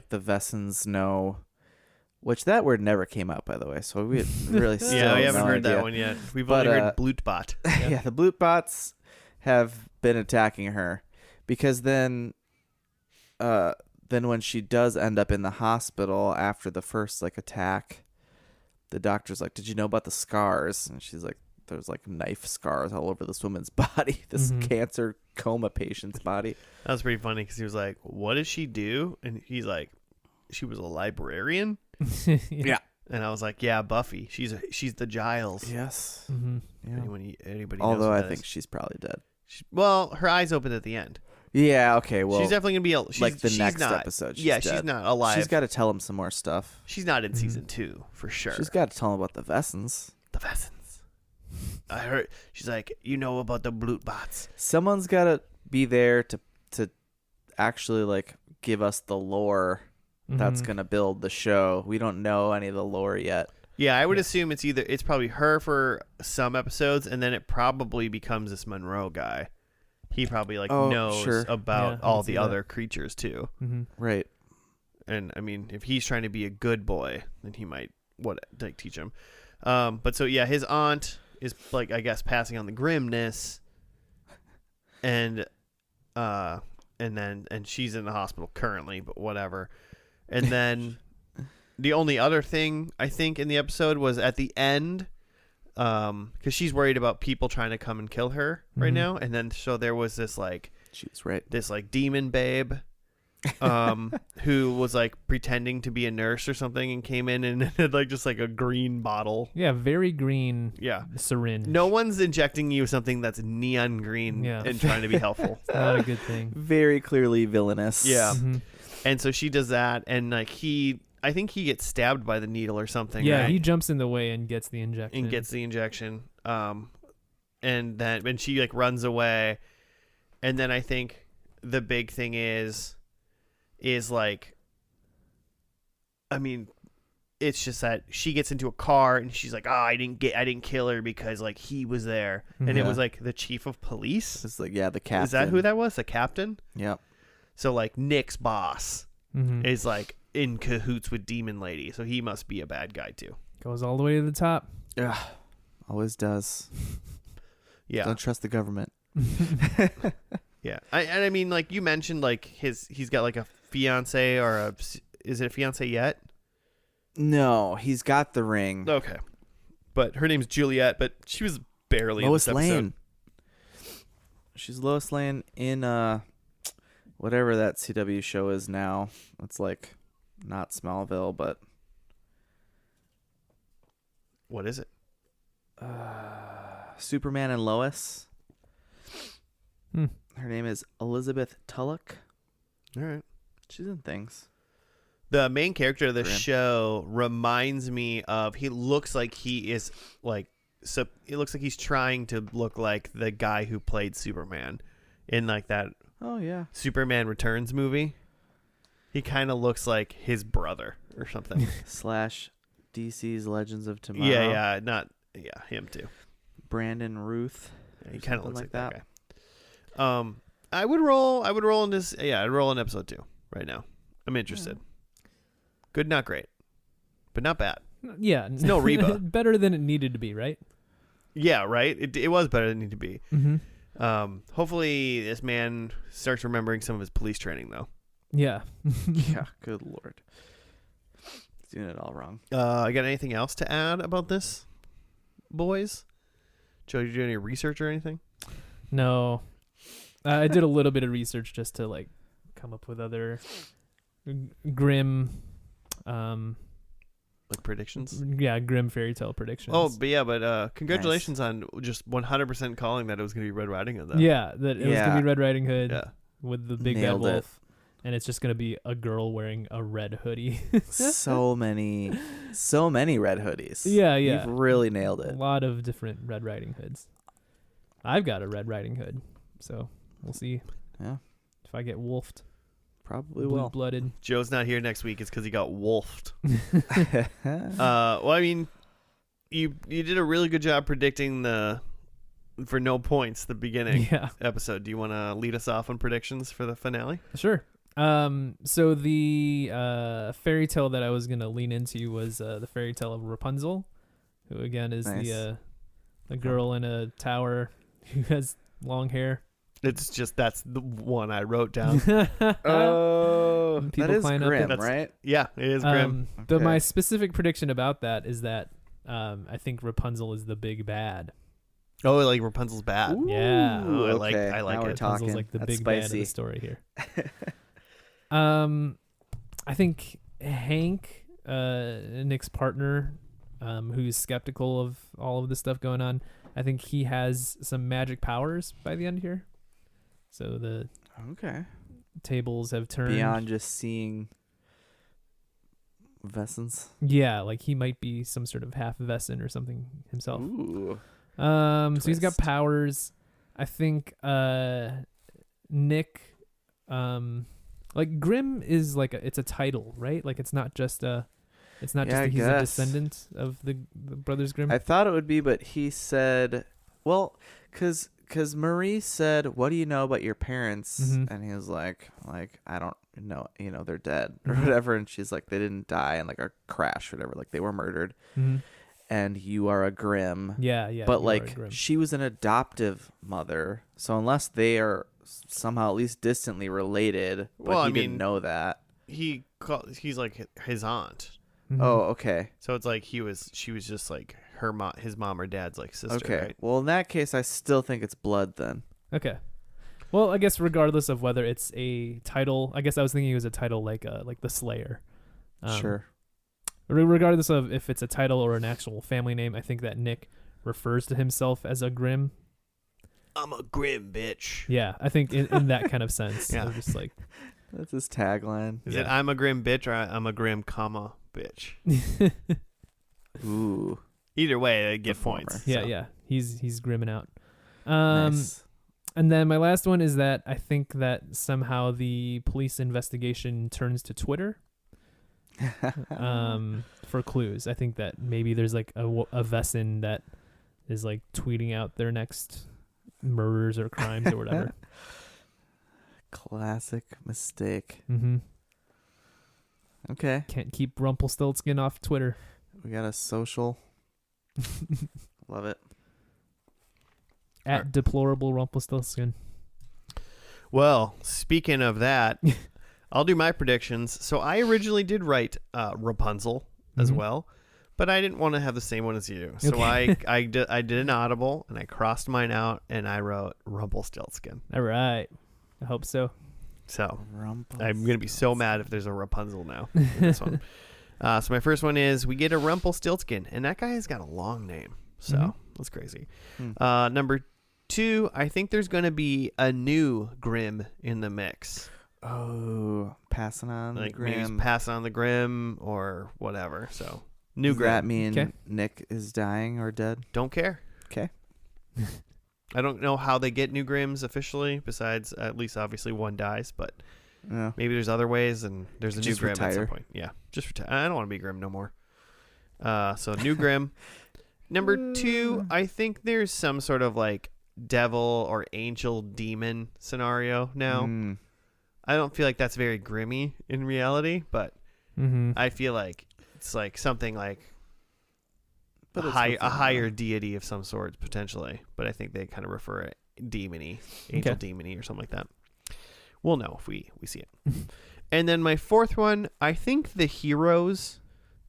Speaker 3: the Vessens know, which that word never came out, by the way. So we really still
Speaker 1: Yeah, we
Speaker 3: have
Speaker 1: haven't
Speaker 3: no
Speaker 1: heard that
Speaker 3: idea.
Speaker 1: one yet. We've
Speaker 3: But,
Speaker 1: only heard Blootbot.
Speaker 3: Yeah, the Blootbots have been attacking her because then when she does end up in the hospital after the first like attack, the doctor's like, "Did you know about the scars?" And she's like, "There's like knife scars all over this woman's body, this
Speaker 2: Mhm.
Speaker 3: cancer coma patient's body."
Speaker 1: That was pretty funny because he was like, "What does she do?" And he's like, "She was a librarian."
Speaker 2: Yeah.
Speaker 1: And I was like, "Yeah, Buffy. She's the Giles."
Speaker 3: Yes.
Speaker 2: Mm-hmm.
Speaker 3: Yeah.
Speaker 1: Anybody knows
Speaker 3: Although
Speaker 1: what
Speaker 3: I
Speaker 1: that
Speaker 3: think
Speaker 1: is.
Speaker 3: she's probably dead.
Speaker 1: Well, her eyes opened at the end.
Speaker 3: Yeah. Okay. Well,
Speaker 1: she's definitely gonna be
Speaker 3: like the
Speaker 1: she's
Speaker 3: next
Speaker 1: not,
Speaker 3: episode. She's
Speaker 1: yeah,
Speaker 3: dead.
Speaker 1: she's not alive.
Speaker 3: She's got to tell him some more stuff.
Speaker 1: She's not in
Speaker 2: Mhm.
Speaker 1: season 2 for sure.
Speaker 3: She's got to tell him about the Vessens.
Speaker 1: the Vessens. I heard she's like, you know about the Blootbots.
Speaker 3: Someone's got to be there to actually like give us the lore that's
Speaker 2: Mhm.
Speaker 3: gonna build the show. We don't know any of the lore yet.
Speaker 1: Yeah, I would
Speaker 2: Yeah.
Speaker 1: assume it's probably her for some episodes, and then it probably becomes this Monroe guy. He probably like
Speaker 3: Oh,
Speaker 1: knows
Speaker 3: sure.
Speaker 1: about
Speaker 2: Yeah, I
Speaker 1: all
Speaker 2: can see
Speaker 1: the
Speaker 2: that.
Speaker 1: other creatures too.
Speaker 2: Mm-hmm.
Speaker 3: Right.
Speaker 1: And I mean, if he's trying to be a good boy, then he might teach him. But so yeah, his aunt is like, I guess, passing on the grimness, and she's in the hospital currently, but whatever. And then the only other thing I think in the episode was at the end, because she's worried about people trying to come and kill her right
Speaker 2: Mhm.
Speaker 1: now, and then so there was this like
Speaker 3: She was right.
Speaker 1: demon babe who was like pretending to be a nurse or something and came in and had like just like a green bottle.
Speaker 2: Yeah, very green
Speaker 1: Yeah.
Speaker 2: syringe.
Speaker 1: No one's injecting you something that's neon green
Speaker 2: Yeah.
Speaker 1: and trying to be helpful.
Speaker 2: Not a good thing.
Speaker 3: Very clearly villainous.
Speaker 1: Yeah.
Speaker 2: Mhm.
Speaker 1: And so she does that, and like I think he gets stabbed by the needle or something.
Speaker 2: Yeah,
Speaker 1: right?
Speaker 2: he jumps in the way and gets the injection.
Speaker 1: and gets the injection. And she like runs away, and then I think the big thing is like, I mean, it's just that she gets into a car and she's like, I didn't kill her because like he was there, and it
Speaker 3: Yeah.
Speaker 1: was like the chief of police.
Speaker 3: It's like, yeah, the captain.
Speaker 1: Is that who that was? The captain?
Speaker 3: Yep.
Speaker 1: So like Nick's boss
Speaker 2: Mhm.
Speaker 1: is like in cahoots with Demon Lady, so he must be a bad guy too.
Speaker 2: Goes all the way to the top.
Speaker 3: Ugh. Always does.
Speaker 1: Yeah,
Speaker 3: Don't trust the government.
Speaker 1: yeah. I mean, like you mentioned, like he's got like a fiance or is it a fiance yet?
Speaker 3: No, he's got the ring.
Speaker 1: Okay, but her name's Juliet, but she was barely
Speaker 3: Lois
Speaker 1: in this episode.
Speaker 3: Lane. She's Lois Lane in whatever that CW show is now. It's like not Smallville, but
Speaker 1: What is it?
Speaker 3: Superman and Lois.
Speaker 2: Hmm.
Speaker 3: Her name is Elizabeth Tulloch.
Speaker 1: All right.
Speaker 3: She's in things.
Speaker 1: The main character of the
Speaker 3: Grimm.
Speaker 1: show reminds me of. He looks like he is like. So it looks like he's trying to look like the guy who played Superman in like that
Speaker 3: Oh yeah.
Speaker 1: Superman Returns movie. He kind of looks like his brother or something.
Speaker 3: / DC's Legends of Tomorrow.
Speaker 1: Him too.
Speaker 3: Brandon Ruth.
Speaker 1: Yeah, he kind of
Speaker 3: something
Speaker 1: looks
Speaker 3: like
Speaker 1: like that guy. I would roll in this. Yeah, I'd roll in episode 2 right now. I'm interested. Good, not great, but not bad.
Speaker 2: Yeah.
Speaker 1: It's no Reba.
Speaker 2: Better than it needed to be, right?
Speaker 1: Yeah, right. It was better than it needed to be.
Speaker 2: Mm-hmm.
Speaker 1: Hopefully this man starts remembering some of his police training though.
Speaker 2: Yeah.
Speaker 3: Yeah. Good Lord. He's doing it all wrong.
Speaker 1: I got anything else to add about this, boys? Joe, did you do any research or anything?
Speaker 2: No. I did a little bit of research just to like come up with other Grimm
Speaker 1: Like predictions?
Speaker 2: Grimm fairy tale predictions.
Speaker 1: Oh, but congratulations on just 100% calling that it was going to be Red Riding Hood. Though.
Speaker 2: Yeah, that it was gonna
Speaker 3: Yeah.
Speaker 2: be Red Riding Hood
Speaker 1: Yeah.
Speaker 2: with the big
Speaker 3: Nailed
Speaker 2: bad
Speaker 3: it.
Speaker 2: wolf, and it's just gonna be a girl wearing a red hoodie.
Speaker 3: so many red hoodies.
Speaker 2: Yeah, yeah.
Speaker 3: You've really nailed
Speaker 2: A
Speaker 3: it.
Speaker 2: lot of different Red Riding Hoods. I've got a Red Riding Hood, so we'll see
Speaker 3: Yeah.
Speaker 2: if I get wolfed,
Speaker 3: Probably will.
Speaker 2: blue-blooded.
Speaker 1: Joe's not here next week. It's because he got wolfed. Well, I mean, you did a really good job predicting for no points the beginning
Speaker 2: Yeah,
Speaker 1: episode. Do you want to lead us off on predictions for the finale?
Speaker 2: sure. So the fairy tale that I was gonna lean into was the fairy tale of Rapunzel, who again is
Speaker 3: Nice.
Speaker 2: the girl in a tower who has long hair.
Speaker 1: It's just that's the one I wrote down.
Speaker 3: Oh,
Speaker 2: People
Speaker 3: that is
Speaker 2: climb up
Speaker 3: Grimm,
Speaker 1: it.
Speaker 3: right?
Speaker 1: Yeah, it is Grimm.
Speaker 2: But my
Speaker 3: Okay.
Speaker 2: specific prediction about that is that I think Rapunzel is the big bad.
Speaker 1: Oh, like Rapunzel's bad.
Speaker 3: Ooh,
Speaker 2: Yeah.
Speaker 1: Oh, I like
Speaker 3: okay.
Speaker 1: it.
Speaker 3: Now we're
Speaker 1: Rapunzel's
Speaker 3: talking.
Speaker 2: Rapunzel's like the
Speaker 3: That's
Speaker 2: big bad of
Speaker 3: spicy.
Speaker 2: the story here. I think Hank, Nick's partner, who's skeptical of all of the stuff going on, I think he has some magic powers by the end here. So the
Speaker 3: Okay.
Speaker 2: tables have turned.
Speaker 3: Beyond just seeing Vessens.
Speaker 2: Yeah, like he might be some sort of half Vesson or something himself.
Speaker 3: Ooh.
Speaker 2: So he's got
Speaker 3: Twist.
Speaker 2: powers. I think Nick, like Grimm is like it's a title, right? Like it's not just
Speaker 3: Yeah,
Speaker 2: just
Speaker 3: I
Speaker 2: that he's a
Speaker 3: guess.
Speaker 2: descendant of the brothers Grimm.
Speaker 3: I thought it would be, but he said, well, because Marie said, "What do you know about your parents?"
Speaker 2: Mhm.
Speaker 3: And he was like, I don't know, they're dead or
Speaker 2: Mhm.
Speaker 3: whatever. And she's like, they didn't die in like a crash or whatever, like they were murdered.
Speaker 2: Mhm.
Speaker 3: And you are a Grimm.
Speaker 2: Yeah, yeah.
Speaker 3: But
Speaker 2: you are a
Speaker 3: like
Speaker 2: Grimm.
Speaker 3: she was an adoptive mother, so unless they are somehow at least distantly related, but
Speaker 1: Well,
Speaker 3: he
Speaker 1: I mean-
Speaker 3: didn't know that.
Speaker 1: He's like his aunt.
Speaker 2: Mhm.
Speaker 3: Oh, okay.
Speaker 1: So it's like she was just like his mom or dad's like sister,
Speaker 3: Okay.
Speaker 1: right?
Speaker 3: Well, in that case, I still think it's blood then.
Speaker 2: Okay. Well, I guess regardless of whether it's a title, I guess I was thinking it was a title like the Slayer.
Speaker 3: Sure.
Speaker 2: Regardless of if it's a title or an actual family name, I think that Nick refers to himself as a Grimm.
Speaker 1: I'm a Grimm bitch.
Speaker 2: Yeah, I think in that kind of sense.
Speaker 1: Yeah.
Speaker 2: Of just like
Speaker 3: That's his tagline.
Speaker 1: Is it
Speaker 2: Yeah.
Speaker 1: I'm a Grimm bitch or I'm a Grimm comma bitch?
Speaker 3: Ooh.
Speaker 1: Either way, they get
Speaker 3: Performer.
Speaker 1: points.
Speaker 2: yeah,
Speaker 1: so.
Speaker 2: yeah. He's grimming out.
Speaker 3: Nice.
Speaker 2: And then my last one is that I think that somehow the police investigation turns to Twitter for clues. I think that maybe there's like a Vesson that is like tweeting out their next murders or crimes or whatever.
Speaker 3: Classic mistake.
Speaker 2: Mm-hmm.
Speaker 3: Okay.
Speaker 2: Can't keep Rumpelstiltskin off Twitter.
Speaker 3: We got a social. Love it.
Speaker 2: At deplorable Rumpelstiltskin.
Speaker 1: Well, speaking of that, I'll do my predictions. So I originally did write Rapunzel as
Speaker 2: Mhm.
Speaker 1: well, but I didn't want to have the same one as you. So
Speaker 2: Okay.
Speaker 1: I did an audible and I crossed mine out and I wrote Rumpelstiltskin.
Speaker 2: All right. I hope so.
Speaker 1: So
Speaker 3: Rumpelstiltskin.
Speaker 1: I'm gonna be so mad if there's a Rapunzel now in this one. So my first one is we get a Rumpelstiltskin, and that guy has got a long name, so
Speaker 2: Mhm.
Speaker 1: that's crazy.
Speaker 3: Hmm.
Speaker 1: Number 2, I think there's gonna be a new Grimm in the mix.
Speaker 3: Oh, passing on
Speaker 1: Like
Speaker 3: the
Speaker 1: maybe he's
Speaker 3: Grimm.
Speaker 1: passing on the Grimm or whatever. So new
Speaker 3: Does that
Speaker 1: Grimm.
Speaker 3: mean
Speaker 2: Okay.
Speaker 3: Nick is dying or dead?
Speaker 1: Don't care.
Speaker 3: Okay.
Speaker 1: I don't know how they get new Grimms officially, besides at least obviously one dies, but
Speaker 3: No.
Speaker 1: maybe there's other ways, and there's a new
Speaker 3: Just
Speaker 1: Grimm at some
Speaker 3: retire.
Speaker 1: point. Yeah, just retire. I don't want to be Grimm no more. So new Grimm. Number 2, I think there's some sort of like devil or angel demon scenario now.
Speaker 3: Mm.
Speaker 1: I don't feel like that's very Grimmy in reality, but
Speaker 2: Mm-hmm.
Speaker 1: I feel like it's like something like
Speaker 3: But
Speaker 1: a
Speaker 3: it's
Speaker 1: higher
Speaker 3: within
Speaker 1: deity of some sort potentially. But I think they kind of refer it demony, angel
Speaker 2: Okay.
Speaker 1: demony or something like that. We'll know if we see it. And then my 4th one, I think the heroes,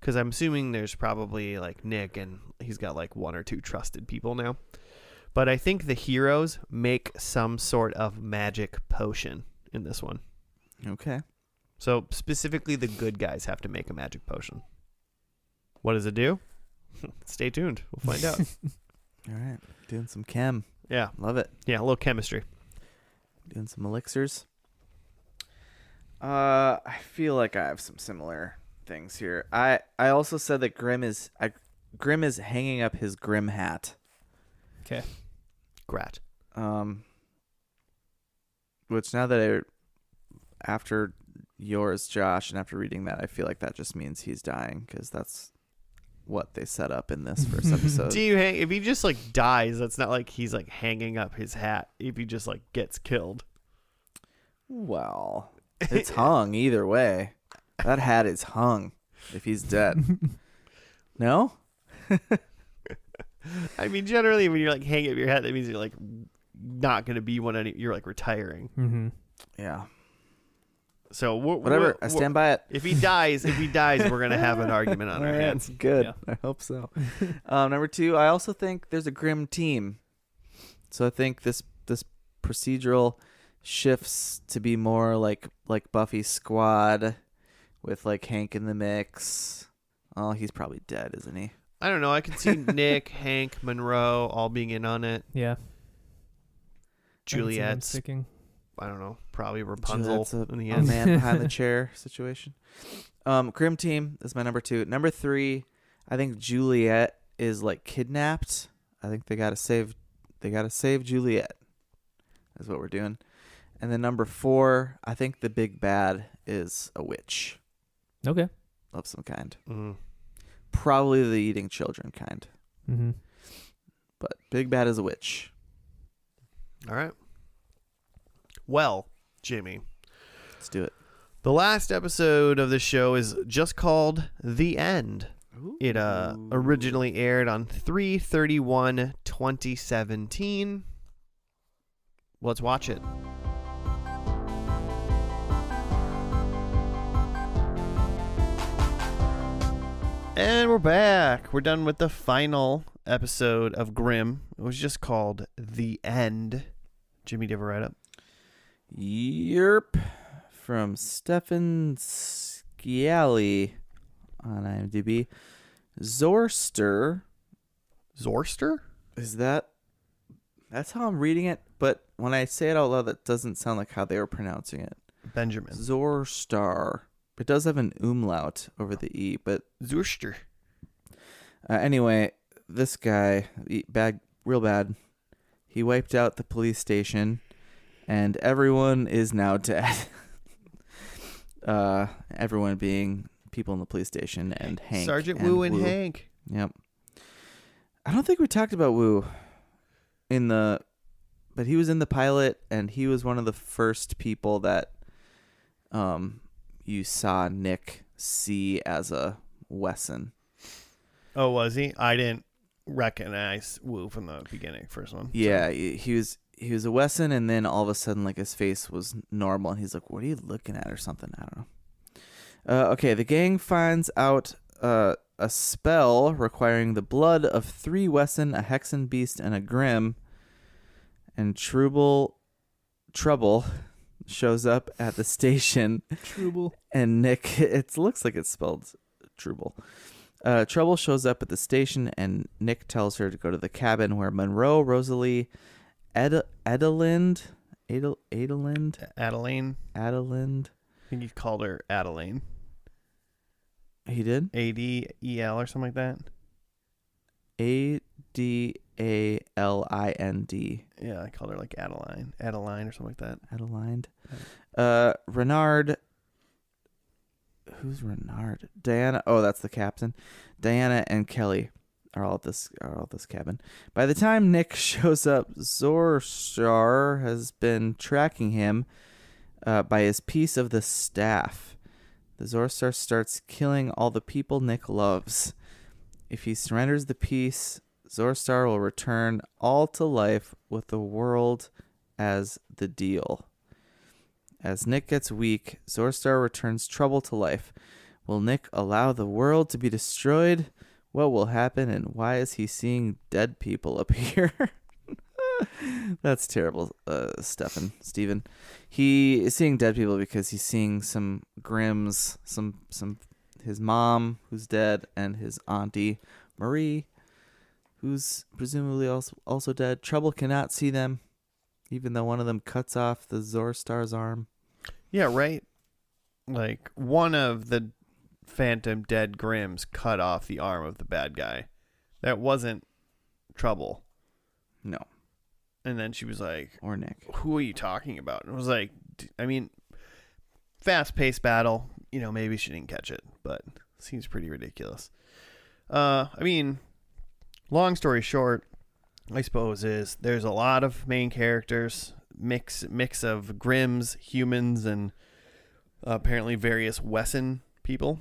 Speaker 1: because I'm assuming there's probably like Nick and he's got like 1 or 2 trusted people now. But I think the heroes make some sort of magic potion in this one.
Speaker 3: Okay.
Speaker 1: So specifically the good guys have to make a magic potion. What does it do? Stay tuned. We'll find out.
Speaker 3: All right. Doing some chem.
Speaker 1: Yeah.
Speaker 3: Love it.
Speaker 1: Yeah, a little chemistry.
Speaker 3: Doing some elixirs. I feel like I have some similar things here. I also said that Grimm is hanging up his Grimm hat.
Speaker 2: Okay.
Speaker 1: Grat.
Speaker 3: Which now that after yours, Josh, and after reading that, I feel like that just means he's dying because that's what they set up in this first episode.
Speaker 1: Do you hang if he just like dies, that's not like he's like hanging up his hat if he just like gets killed.
Speaker 3: Well, it's hung either way. That hat is hung if he's dead. No?
Speaker 1: I mean, generally when you're like hanging up your hat, that means you're like not gonna be you're like retiring.
Speaker 2: Mm-hmm.
Speaker 3: Yeah.
Speaker 1: So
Speaker 3: Whatever. I stand by it.
Speaker 1: If he dies, we're gonna have an argument on our
Speaker 3: All right,
Speaker 1: hands.
Speaker 3: good.
Speaker 2: Yeah.
Speaker 3: I hope so. Number 2, I also think there's a Grimm team. So I think this procedural shifts to be more like Buffy's squad with like Hank in the mix. Oh, he's probably dead, isn't he?
Speaker 1: I don't know. I could see Nick, Hank, Monroe all being in on it.
Speaker 2: Yeah.
Speaker 1: Juliet's,
Speaker 2: Sticking.
Speaker 1: I don't know, probably Rapunzel
Speaker 3: Juliet's
Speaker 1: in the
Speaker 3: a
Speaker 1: end.
Speaker 3: man behind the chair situation. Grimm team is my number 2. Number 3, I think Juliet is like kidnapped. I think they gotta save Juliet. Is what we're doing. And then number 4, I think the big bad is a witch
Speaker 2: Okay.
Speaker 3: of some kind.
Speaker 1: Mm.
Speaker 3: Probably the eating children kind.
Speaker 2: Mm-hmm.
Speaker 3: But big bad is a witch.
Speaker 1: All right. Well, Jimmy,
Speaker 3: Let's do it.
Speaker 1: the last episode of the show is just called The End. It originally aired on 3/31/2017. Let's watch it. And we're back. We're done with the final episode of Grimm. It was just called The End. Jimmy, did you ever write up?
Speaker 3: Yerp. From Stefan Sciali on IMDb. Zorster.
Speaker 1: Zorster?
Speaker 3: Is that's how I'm reading it, but when I say it out loud, that doesn't sound like how they were pronouncing it.
Speaker 1: Benjamin.
Speaker 3: Zorstar. It does have an umlaut over the E, but
Speaker 1: Zorster.
Speaker 3: anyway, this guy, real bad. He wiped out the police station, and everyone is now dead. Everyone being people in the police station and Hank.
Speaker 1: Sergeant Wu and Hank.
Speaker 3: Yep. I don't think we talked about Wu but he was in the pilot, and he was one of the first people that you saw Nick see as a Wesson.
Speaker 1: Oh, was he? I didn't recognize Wu from the beginning, first one.
Speaker 3: Yeah, he was a Wesson, and then all of a sudden, like, his face was normal, and he's like, "What are you looking at?" or something. I don't know. Okay, the gang finds out a spell requiring the blood of 3 Wesson, a Hexen Beast, and a Grimm. And Trouble shows up at the station.
Speaker 2: Trouble.
Speaker 3: And Nick, it looks like it's spelled Trouble. Trouble shows up at the station, and Nick tells her to go to the cabin where Monroe, Rosalie, Edelind, Adelind.
Speaker 1: I think he called her Adeline.
Speaker 3: He did?
Speaker 1: Adel or something like that.
Speaker 3: Adalind.
Speaker 1: Yeah, I called her like Adeline or something like that.
Speaker 3: Adelind. Renard. Who's Renard? Diana. Oh, that's the captain. Diana and Kelly are all at this cabin. By the time Nick shows up, Zorstar has been tracking him by his piece of the staff. The Zorstar starts killing all the people Nick loves. If he surrenders the piece, Zorstar will return all to life with the world as the deal. As Nick gets weak, Zorstar returns trouble to life. Will Nick allow the world to be destroyed? What will happen, and why is he seeing dead people appear? That's terrible, Stephen. He is seeing dead people because he's seeing some Grimms, his mom who's dead, and his auntie Marie, who's presumably also dead. Trouble cannot see them, even though one of them cuts off the Zorstar's arm.
Speaker 1: Yeah, right. Like one of the phantom dead Grimms cut off the arm of the bad guy. That wasn't Trouble.
Speaker 3: No.
Speaker 1: And then she was like,
Speaker 3: or Nick.
Speaker 1: Who are you talking about? And I was like, I mean, fast-paced battle. You know, maybe she didn't catch it, but seems pretty ridiculous. I mean, long story short, I suppose is there's a lot of main characters, mix of Grimms, humans, and apparently various Wesson people.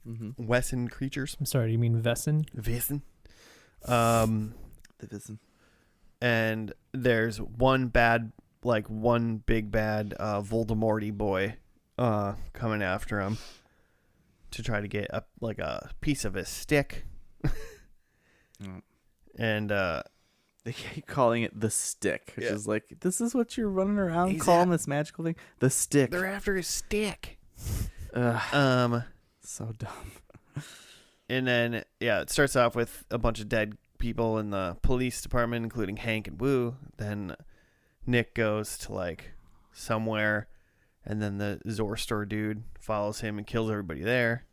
Speaker 1: Mm-hmm. Wesson creatures.
Speaker 2: I'm sorry, do you mean Vesson?
Speaker 1: Vesson.
Speaker 3: The Vesson.
Speaker 1: And there's one big bad Voldemort-y boy coming after him to try to get a piece of his stick. And
Speaker 3: they keep calling it the stick, which is like, this is what you're running around calling this magical thing? The stick.
Speaker 1: They're after his stick.
Speaker 3: So dumb.
Speaker 1: And then, it starts off with a bunch of dead people in the police department, including Hank and Wu. Then Nick goes to somewhere, and then the Zorstar dude follows him and kills everybody there.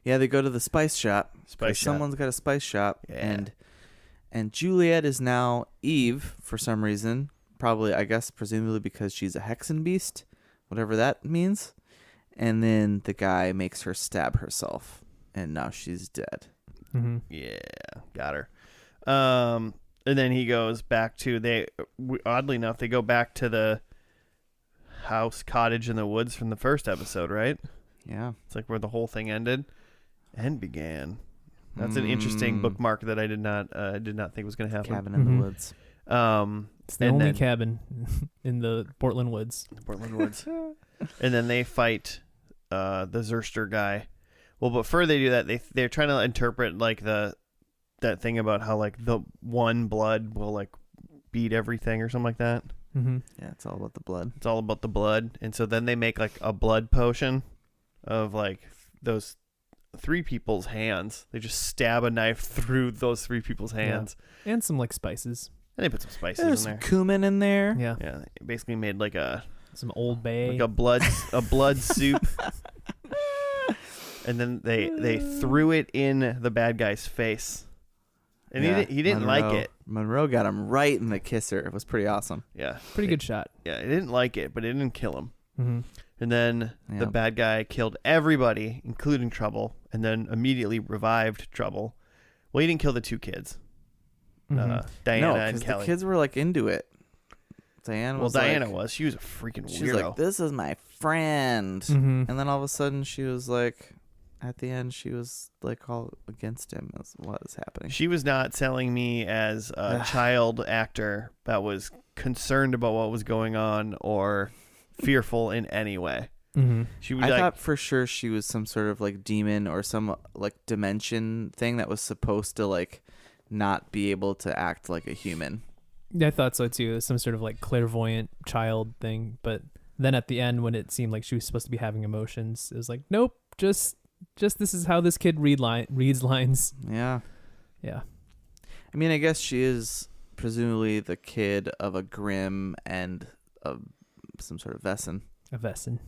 Speaker 3: Yeah, they go to the spice shop. Someone's got a spice shop, and Juliet is now Eve for some reason. Probably, I guess, presumably because she's a hexen beast, whatever that means. And then the guy makes her stab herself, and now she's dead.
Speaker 2: Mm-hmm.
Speaker 1: Yeah, got her. And then he goes back to oddly enough, they go back to the cottage in the woods from the first episode, right?
Speaker 3: Yeah.
Speaker 1: It's like where the whole thing ended and began. That's an interesting bookmark that I did not think was going to happen.
Speaker 3: Cabin in the woods.
Speaker 2: It's the only cabin in the Portland woods.
Speaker 1: And then they fight the Zorstar guy. Well, before they do that, they're trying to interpret that thing about how the one blood will beat everything or something like that.
Speaker 2: Mm-hmm.
Speaker 3: Yeah, it's all about the blood.
Speaker 1: It's all about the blood, and so then they make a blood potion of those three people's hands. They just stab a knife through those three people's hands,
Speaker 2: and some spices.
Speaker 1: And they put some spices
Speaker 3: There's
Speaker 1: in there.
Speaker 3: Some cumin in there.
Speaker 2: Yeah,
Speaker 1: yeah. They basically made
Speaker 2: some Old Bay,
Speaker 1: a blood soup. And then they threw it in the bad guy's face. And he didn't like it.
Speaker 3: Monroe got him right in the kisser. It was pretty awesome.
Speaker 1: Yeah.
Speaker 2: Pretty good shot.
Speaker 1: Yeah, he didn't like it, but it didn't kill him.
Speaker 2: Mm-hmm.
Speaker 1: And then the bad guy killed everybody, including Trouble, and then immediately revived Trouble. Well, he didn't kill the two kids.
Speaker 2: Mm-hmm.
Speaker 1: Diana and Kelly.
Speaker 3: The kids were into it. Diana was.
Speaker 1: She was a freaking weirdo.
Speaker 3: She was like, this is my friend.
Speaker 2: Mm-hmm.
Speaker 3: And then all of a sudden she was at the end, she was all against him as what is happening.
Speaker 1: She was not selling me as a child actor that was concerned about what was going on or fearful in any way.
Speaker 2: Mm-hmm.
Speaker 1: She was
Speaker 3: I thought for sure she was some sort of demon or some dimension thing that was supposed to not be able to act like a human.
Speaker 2: Yeah, I thought so too. Some sort of clairvoyant child thing. But then at the end, when it seemed like she was supposed to be having emotions, it was nope, just this is how this kid reads lines.
Speaker 3: Yeah.
Speaker 2: Yeah.
Speaker 3: I mean, I guess she is presumably the kid of a Grimm and a some sort of Vesson.
Speaker 2: A Vesson.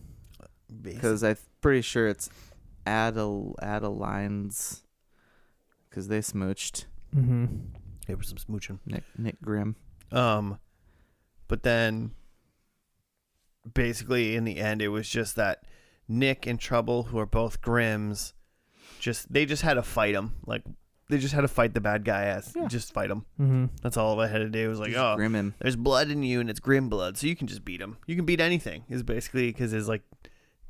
Speaker 3: Because I'm pretty sure it's Adeline's. Because they smooched.
Speaker 2: Mm-hmm.
Speaker 1: There was some smooching.
Speaker 3: Nick Grimm.
Speaker 1: But then basically in the end, it was just that Nick and Trouble, who are both Grimms, they just had to fight him. Like, they just had to fight the bad guy. Just fight him.
Speaker 2: Mm-hmm.
Speaker 1: That's all I had to do. It was like,
Speaker 3: Just Grimm him.
Speaker 1: there's blood in you and it's Grimm blood, so you can just beat him. You can beat anything. Is basically because his like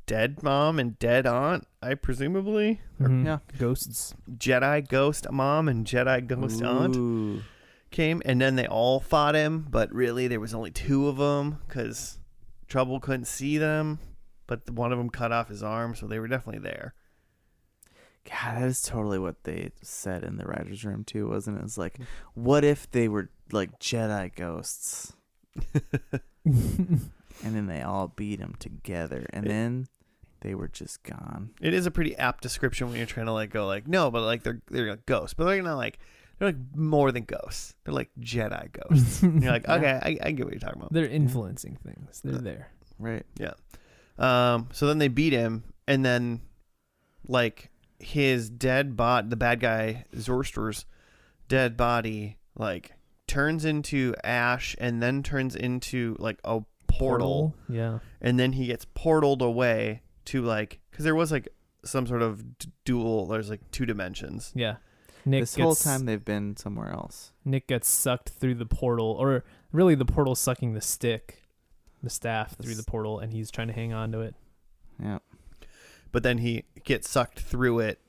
Speaker 1: dead mom and dead aunt, I presumably,
Speaker 2: Mm-hmm.
Speaker 3: Yeah.
Speaker 2: Ghosts.
Speaker 1: Jedi ghost mom and Jedi ghost aunt
Speaker 3: Ooh.
Speaker 1: came, and then they all fought him, but really there was only 2 of them because Trouble couldn't see them, but one of them cut off his arm, so they were definitely there.
Speaker 3: God, that is totally what they said in the writer's room too, wasn't it? It's like, what if they were like Jedi ghosts? And then they all beat him together, and then they were just gone.
Speaker 1: It is a pretty apt description when you're trying to like go like, no, but like they're like ghosts, but they're not like, they're like more than ghosts. They're like Jedi ghosts. And you're like, okay, I get what you're talking about.
Speaker 2: They're influencing things. They're there.
Speaker 3: Right.
Speaker 1: Yeah. So then they beat him, and then like his dead body, the bad guy Zorster's dead body, like turns into ash, and then turns into like a portal.
Speaker 2: Yeah.
Speaker 1: And then he gets portaled away to like, because there was like some sort of dual. There's like 2 dimensions.
Speaker 2: Yeah.
Speaker 3: This whole time they've been somewhere else.
Speaker 2: Nick gets sucked through the portal, or really the portal sucking the staff through the portal, and he's trying to hang on to it.
Speaker 3: Yeah.
Speaker 1: But then he gets sucked through it,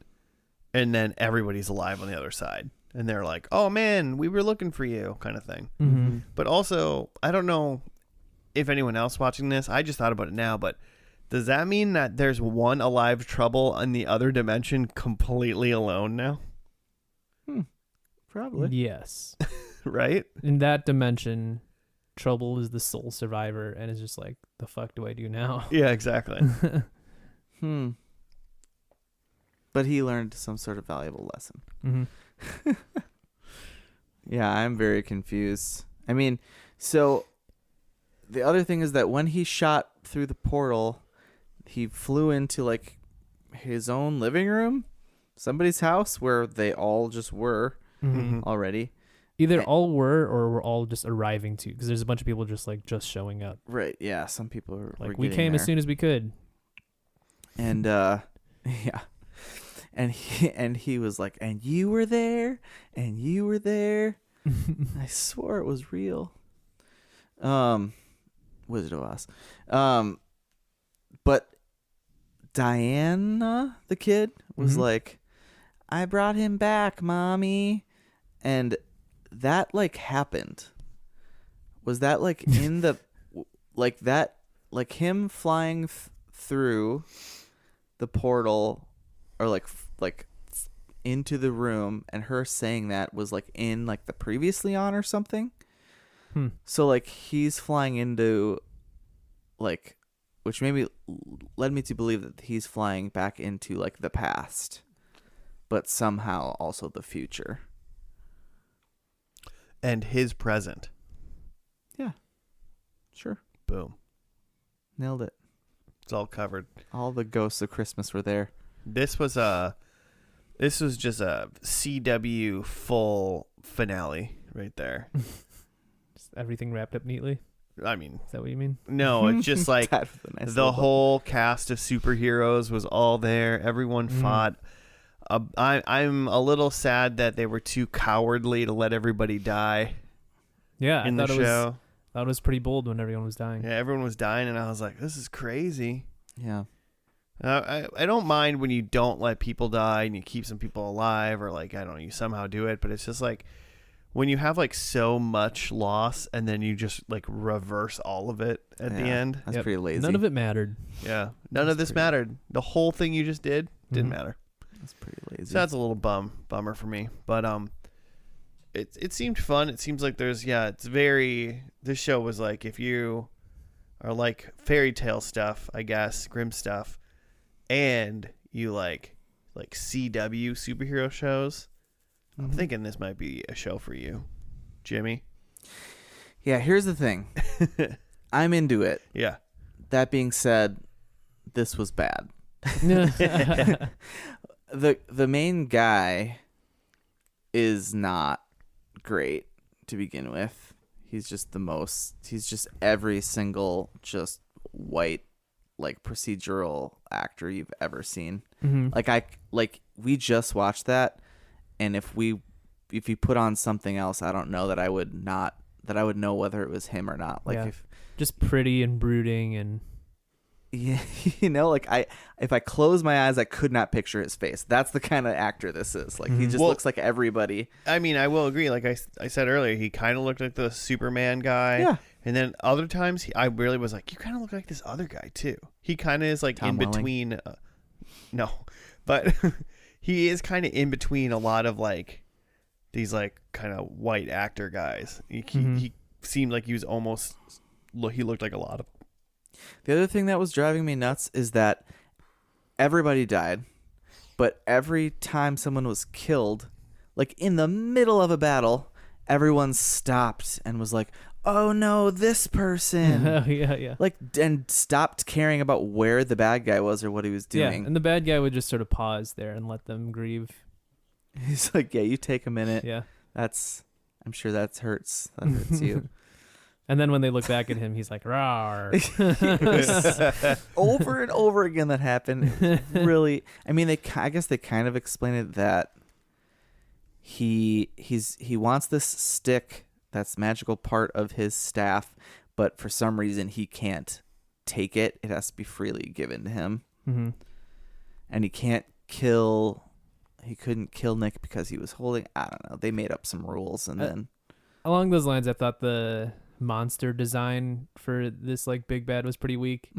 Speaker 1: and then everybody's alive on the other side. And they're like, oh man, we were looking for you, kind of thing.
Speaker 2: Mm-hmm.
Speaker 1: But also, I don't know if anyone else watching this, I just thought about it now, but does that mean that there's one alive Trouble in the other dimension completely alone now?
Speaker 3: Probably.
Speaker 2: Yes.
Speaker 1: Right?
Speaker 2: In that dimension, Trouble is the sole survivor, and is just like, the fuck do I do now?
Speaker 1: Yeah, exactly.
Speaker 3: But he learned some sort of valuable lesson.
Speaker 2: Mm-hmm.
Speaker 3: Yeah, I'm very confused. I mean, so the other thing is that when he shot through the portal, he flew into like his own living room, somebody's house where they all just were
Speaker 1: Mm-hmm.
Speaker 3: already.
Speaker 2: Either all were, or we're all just arriving to, because there's a bunch of people just showing up.
Speaker 3: Right. Yeah. Some people were
Speaker 2: Like,
Speaker 3: were
Speaker 2: we came
Speaker 3: there.
Speaker 2: as soon as we could.
Speaker 3: And yeah. And he was like, and you were there, and you were there. I swore it was real. Wizard of Oz. But Diana, the kid, was like, I brought him back, Mommy. And that happened. Was that in the that him flying through the portal, or into the room, and her saying that was in the previously on or something? So he's flying into which maybe led me to believe that he's flying back into the past, but somehow also the future.
Speaker 1: And his present.
Speaker 3: Yeah. Sure.
Speaker 1: Boom.
Speaker 3: Nailed it.
Speaker 1: It's all covered.
Speaker 3: All the ghosts of Christmas were there.
Speaker 1: This was just a CW full finale right there.
Speaker 2: Just everything wrapped up neatly.
Speaker 1: I mean,
Speaker 2: Is that what you mean?
Speaker 1: no, it's just like
Speaker 3: That was a nice
Speaker 1: the
Speaker 3: little
Speaker 1: whole cast of superheroes was all there. Everyone fought. I'm a little sad that they were too cowardly to let everybody die
Speaker 2: Yeah,
Speaker 1: in
Speaker 2: I
Speaker 1: the
Speaker 2: thought
Speaker 1: show.
Speaker 2: That was pretty bold when everyone was dying.
Speaker 1: Yeah, everyone was dying, and I was like, this is crazy.
Speaker 3: Yeah.
Speaker 1: I don't mind when you don't let people die and you keep some people alive, or I don't know, you somehow do it, but it's just when you have so much loss and then you just reverse all of it at the end.
Speaker 3: That's pretty lazy.
Speaker 2: None of it mattered.
Speaker 1: Yeah, none of this mattered. The whole thing you just did didn't matter.
Speaker 3: That's pretty lazy.
Speaker 1: So that's a little bummer for me, but it seemed fun. It seems like this show was if you are fairy tale stuff, I guess, Grimm stuff, and you like CW superhero shows. I'm thinking this might be a show for you, Jimmy.
Speaker 3: Yeah, here's the thing. I'm into it.
Speaker 1: Yeah.
Speaker 3: That being said, this was bad. The main guy is not great to begin with. He's just every single just white like procedural actor you've ever seen. Like we just watched that, and if you put on something else, I don't know that I would know whether it was him or not. Like if
Speaker 2: just pretty and brooding and
Speaker 3: yeah, like if I close my eyes, I could not picture his face. That's the kind of actor this is. Like he just looks like everybody.
Speaker 1: I mean, I will agree. Like I said earlier, he kind of looked like the Superman guy. Yeah. And then other times, I really was like, you kind of look like this other guy too. He kind of is like Tom in between. No, but he is kind of in between a lot of like these like kind of white actor guys. He seemed like he was almost. He looked like a lot of.
Speaker 3: The other thing that was driving me nuts is that everybody died, but every time someone was killed, like in the middle of a battle, everyone stopped and was like, "Oh no, this person!"
Speaker 2: yeah.
Speaker 3: Like, and stopped caring about where the bad guy was or what he was doing.
Speaker 2: Yeah, and the bad guy would just sort of pause there and let them grieve.
Speaker 3: He's like, "Yeah, you take a minute.
Speaker 2: Yeah,
Speaker 3: I'm sure that hurts. That hurts you."
Speaker 2: And then when they look back at him, he's like, "Rawr."
Speaker 3: Over and over again that happened. Really, I mean, I guess they kind of explain it that he wants this stick that's magical part of his staff, but for some reason he can't take it. It has to be freely given to him. Mm-hmm. And he couldn't kill Nick because he was holding, I don't know. They made up some rules and then.
Speaker 2: Along those lines, I thought the monster design for this like big bad was pretty weak.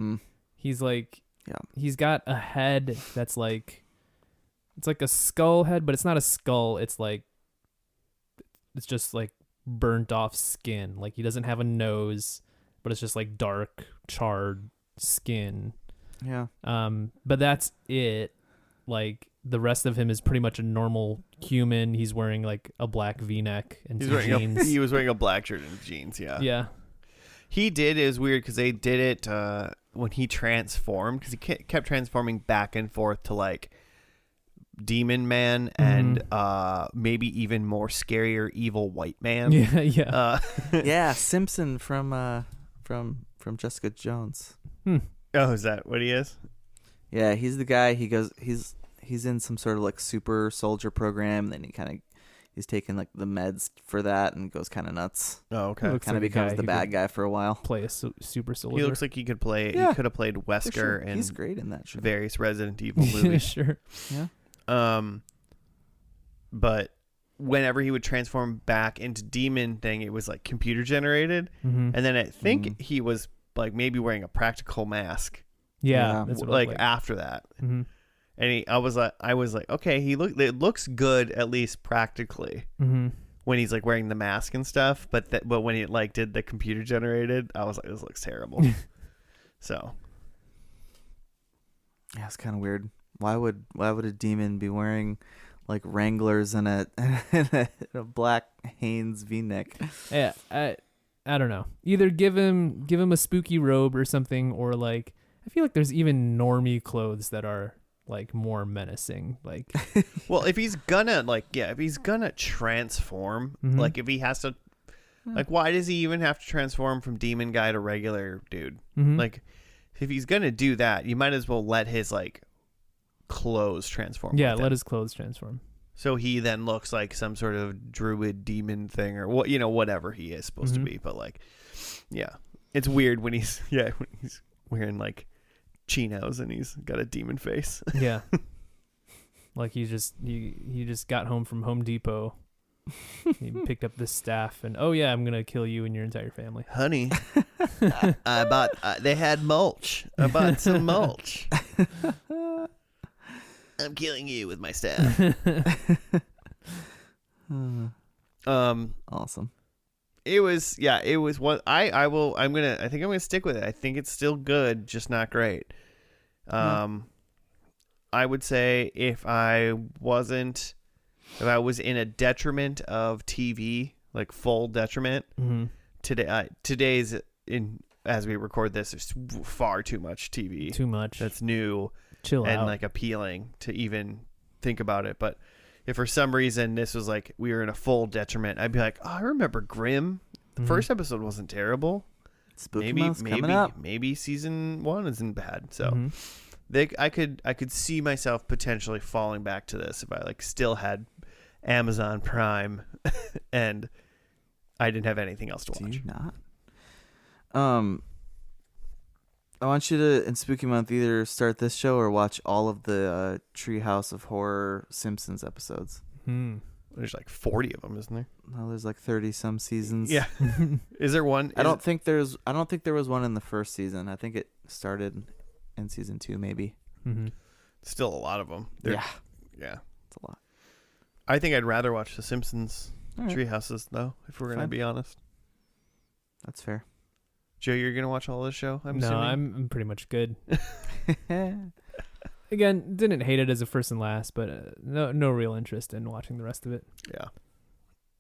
Speaker 2: He's like, he's got a head that's like, it's like a skull head, but it's not a skull. It's just like burnt off skin. Like he doesn't have a nose, but it's just like dark charred skin.
Speaker 3: Yeah.
Speaker 2: But that's it. Like the rest of him is pretty much a normal human. He's wearing like a black V-neck and jeans.
Speaker 1: He was wearing a black shirt and jeans. Yeah.
Speaker 2: Yeah.
Speaker 1: He did. It was weird because they did it when he transformed, because he kept transforming back and forth to like Demon Man and maybe even more scarier evil white man.
Speaker 2: Yeah.
Speaker 3: Yeah. Simpson from Jessica Jones.
Speaker 1: Oh, is that what he is?
Speaker 3: Yeah, he's the guy. He's in some sort of like super soldier program. And then he's taking like the meds for that and goes kind of nuts.
Speaker 1: Oh, okay.
Speaker 3: Kind of becomes the bad guy for a while.
Speaker 2: Play a super soldier.
Speaker 1: He looks like he could play. Yeah, he could have played Wesker
Speaker 3: sure.
Speaker 1: and
Speaker 3: he's great in that show.
Speaker 1: Various Resident Evil movies.
Speaker 2: Sure.
Speaker 3: Yeah.
Speaker 1: But whenever he would transform back into demon thing, it was like computer generated, and then I think he was like maybe wearing a practical mask.
Speaker 2: Yeah,
Speaker 1: that's like after that. And I was like, okay, it looks good at least practically when he's like wearing the mask and stuff. But when he like did the computer generated, I was like, this looks terrible. So
Speaker 3: yeah, it's kind of weird. Why would a demon be wearing like Wranglers and a black Hanes V-neck?
Speaker 2: Yeah, I don't know. Either give him a spooky robe or something, or like I feel like there's even normie clothes that are like more menacing. Like,
Speaker 1: well, if he's gonna transform, like if he has to, like, why does he even have to transform from demon guy to regular dude? Like, if he's gonna do that, you might as well let his like clothes transform.
Speaker 2: Yeah, let his clothes transform.
Speaker 1: So he then looks like some sort of druid demon thing, or what, whatever he is supposed to be. But like, yeah, it's weird when he's wearing like chinos and he's got a demon face.
Speaker 2: Yeah, like he just got home from Home Depot. He picked up this staff and I'm gonna kill you and your entire family.
Speaker 1: Honey, I bought. They had mulch. I bought some mulch. I'm killing you with my staff.
Speaker 3: Awesome.
Speaker 1: It was what I think I'm gonna stick with it. I think it's still good, just not great. I would say if I was in a detriment of TV, like full detriment, today's as we record this, there's far too much TV.
Speaker 2: Too much.
Speaker 1: That's new
Speaker 2: Chill
Speaker 1: and
Speaker 2: out.
Speaker 1: like appealing to even think about it. But if for some reason this was like we were in a full detriment, I'd be like, oh, I remember Grimm. The first episode wasn't terrible.
Speaker 3: Spooky Month's coming up.
Speaker 1: Maybe season 1 isn't bad. So I could see myself potentially falling back to this if I like still had Amazon Prime and I didn't have anything else to watch.
Speaker 3: Do you not? I want you to, in Spooky Month, either start this show or watch all of the Treehouse of Horror Simpsons episodes.
Speaker 1: There's like 40 of them, isn't there?
Speaker 3: No, there's like 30 some seasons.
Speaker 1: Yeah. Is there one?
Speaker 3: I don't think there was one in the first season. I think it started in season 2, maybe.
Speaker 1: Still a lot of them.
Speaker 3: Yeah,
Speaker 1: It's
Speaker 3: a lot.
Speaker 1: I think I'd rather watch The Simpsons
Speaker 3: All right.
Speaker 1: Treehouses, though, if we're going to
Speaker 3: Fine.
Speaker 1: be honest.
Speaker 3: That's fair.
Speaker 1: Joe, you're going to watch all this show? I'm
Speaker 2: no,
Speaker 1: assuming?
Speaker 2: I'm pretty much good. Again, didn't hate it as a first and last, but no real interest in watching the rest of it.
Speaker 1: Yeah.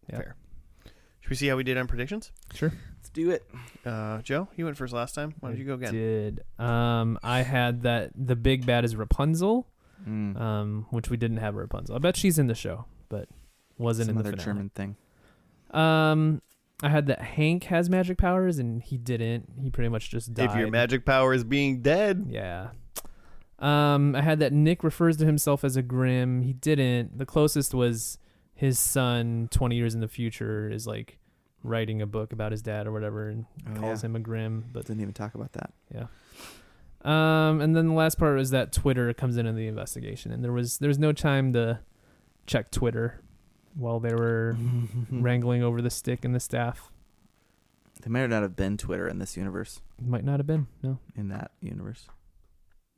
Speaker 2: Yeah.
Speaker 1: Fair. Should we see how we did on predictions?
Speaker 2: Sure.
Speaker 3: Let's do it.
Speaker 1: Joe, you went first last time. Why don't you go again?
Speaker 2: Did I had that the big bad is Rapunzel, which we didn't have Rapunzel. I bet she's in the show, but wasn't
Speaker 3: Some
Speaker 2: in the
Speaker 3: other
Speaker 2: finale.
Speaker 3: German thing.
Speaker 2: I had that Hank has magic powers, and he didn't. He pretty much just died.
Speaker 1: If your magic power is being dead.
Speaker 2: Yeah. I had that Nick refers to himself as a Grimm. He didn't. The closest was his son 20 years in the future is like writing a book about his dad or whatever and calls him a Grimm. But
Speaker 3: Didn't even talk about that.
Speaker 2: yeah. And then the last part was that Twitter comes in the investigation, and there was no time to check Twitter while they were wrangling over the stick and the staff.
Speaker 3: There may not have been Twitter in this universe.
Speaker 2: Might not have been. No,
Speaker 3: In that universe.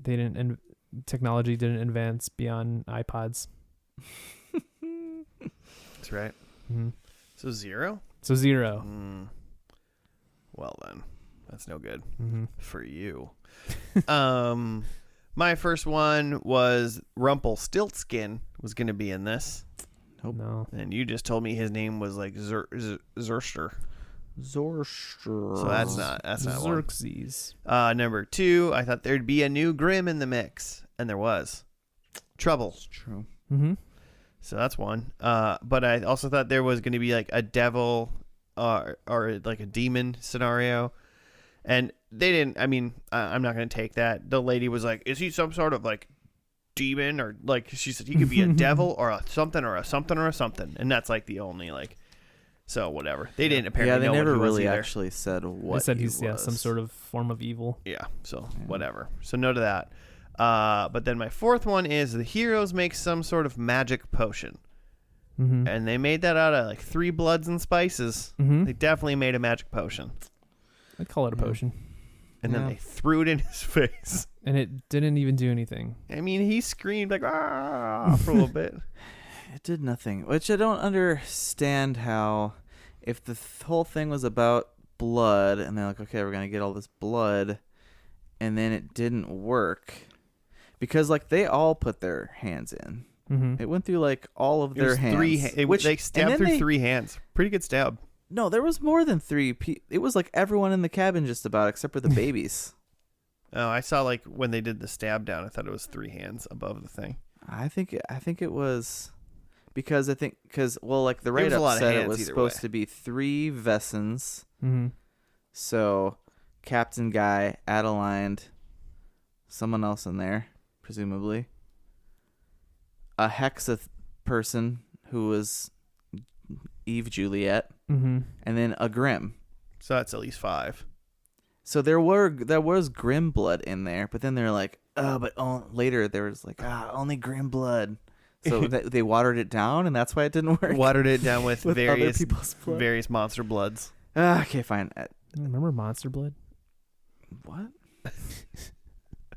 Speaker 2: they didn't. And technology didn't advance beyond iPods.
Speaker 1: That's right. So 0?
Speaker 2: So 0.
Speaker 1: Well, then. That's no good
Speaker 2: Mm-hmm.
Speaker 1: for you. My first one was Rumpelstiltskin was going to be in this.
Speaker 3: Nope.
Speaker 2: No.
Speaker 1: And you just told me his name was like Zerster.
Speaker 3: Zorster.
Speaker 1: So that's not one.
Speaker 2: Xerxes.
Speaker 1: Number 2, I thought there'd be a new Grimm in the mix, and there was. Trouble.
Speaker 3: True.
Speaker 2: Mm-hmm.
Speaker 1: So that's one. But I also thought there was going to be like a devil or like a demon scenario. And they didn't. I mean, I'm not going to take that. The lady was like, is he some sort of like demon? Or like she said he could be a devil or a something or a something or a something. And that's like the only like. So whatever. They didn't apparently
Speaker 3: they
Speaker 1: know
Speaker 3: never
Speaker 1: what he
Speaker 3: really
Speaker 1: was either.
Speaker 3: actually said what
Speaker 2: They said
Speaker 3: he
Speaker 2: he's
Speaker 3: was.
Speaker 2: some sort of form of evil.
Speaker 1: Yeah, so whatever. So no to that. But then my fourth one is the heroes make some sort of magic potion.
Speaker 2: Mm-hmm.
Speaker 1: And they made that out of like 3 bloods and spices.
Speaker 2: Mm-hmm.
Speaker 1: They definitely made a magic potion.
Speaker 2: I'd call it a potion.
Speaker 1: And then they threw it in his face.
Speaker 2: And it didn't even do anything.
Speaker 1: I mean, he screamed like, ah, for a little bit.
Speaker 3: It did nothing, which I don't understand how, if the whole thing was about blood, and they're like, okay, we're going to get all this blood, and then it didn't work, because, like, they all put their hands in.
Speaker 2: Mm-hmm.
Speaker 3: It went through, like, all of their hands.
Speaker 1: They stabbed through 3 hands. Pretty good stab.
Speaker 3: No, there was more than 3. It was, like, everyone in the cabin just about, except for the babies.
Speaker 1: Oh, I saw like when they did the stab down, I thought it was 3 hands above the thing.
Speaker 3: I think it was... Because like the
Speaker 1: There was a
Speaker 3: write-up
Speaker 1: lot of
Speaker 3: said it
Speaker 1: hands
Speaker 3: was
Speaker 1: either
Speaker 3: supposed
Speaker 1: way.
Speaker 3: to be 3 Vessens.
Speaker 2: Mm-hmm.
Speaker 3: So, Captain Guy, Adeline, someone else in there, presumably. A Hexath person who was Eve Juliet,
Speaker 2: Mm-hmm.
Speaker 3: and then a Grimm.
Speaker 1: So that's at least 5.
Speaker 3: So there was Grimm blood in there, but then they're like, oh, but later there was like, only Grimm blood. So they watered it down, and that's why it didn't work.
Speaker 1: Watered it down with,
Speaker 3: With other
Speaker 1: various
Speaker 3: people's blood.
Speaker 1: various monster bloods.
Speaker 3: Okay, fine.
Speaker 2: Remember Monster Blood?
Speaker 3: What?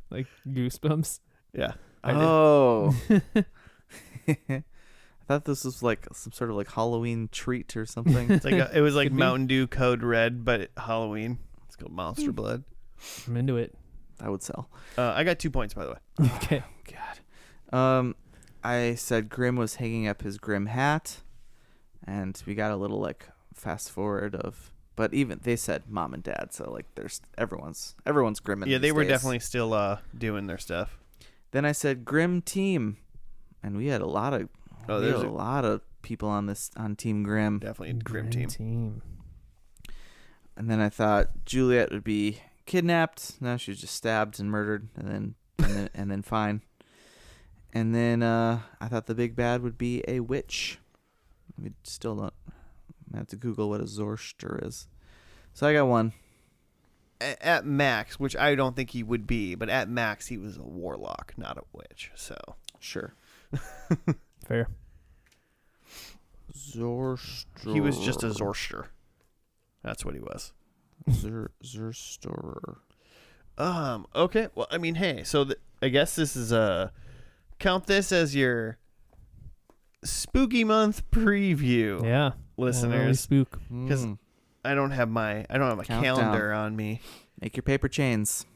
Speaker 2: Like Goosebumps?
Speaker 1: Yeah. I did.
Speaker 3: Oh. I thought this was like some sort of like Halloween treat or something.
Speaker 1: It's like it was like
Speaker 2: Could be.
Speaker 1: Mountain Dew Code Red, but Halloween. It's called Monster Blood.
Speaker 2: I'm into it.
Speaker 3: That would sell.
Speaker 1: I got 2 points, by the way.
Speaker 2: Okay.
Speaker 3: God. I said Grimm was hanging up his Grimm hat, and we got a little like fast forward of but even they said mom and dad, so like there's everyone's Grimm.
Speaker 1: Yeah, they were definitely still doing their stuff.
Speaker 3: Then I said Grimm team, and we had a lot of people on Team Grimm.
Speaker 1: Definitely Grimm team.
Speaker 3: And then I thought Juliet would be kidnapped. No, she was just stabbed and murdered, and then fine. And then I thought the big bad would be a witch. We still don't. I have to Google what a Zorster is. So I got one.
Speaker 1: At max, which I don't think he would be, but at max he was a warlock, not a witch. So
Speaker 3: sure,
Speaker 2: fair.
Speaker 3: Zorster.
Speaker 1: He was just a Zorster. That's what he was.
Speaker 3: Zerstorer.
Speaker 1: Okay. Well, I mean, hey. So I guess this is count this as your spooky month preview.
Speaker 2: Yeah,
Speaker 1: listeners.
Speaker 2: Spook.
Speaker 1: Because I don't have my calendar on me.
Speaker 3: Make your paper chains.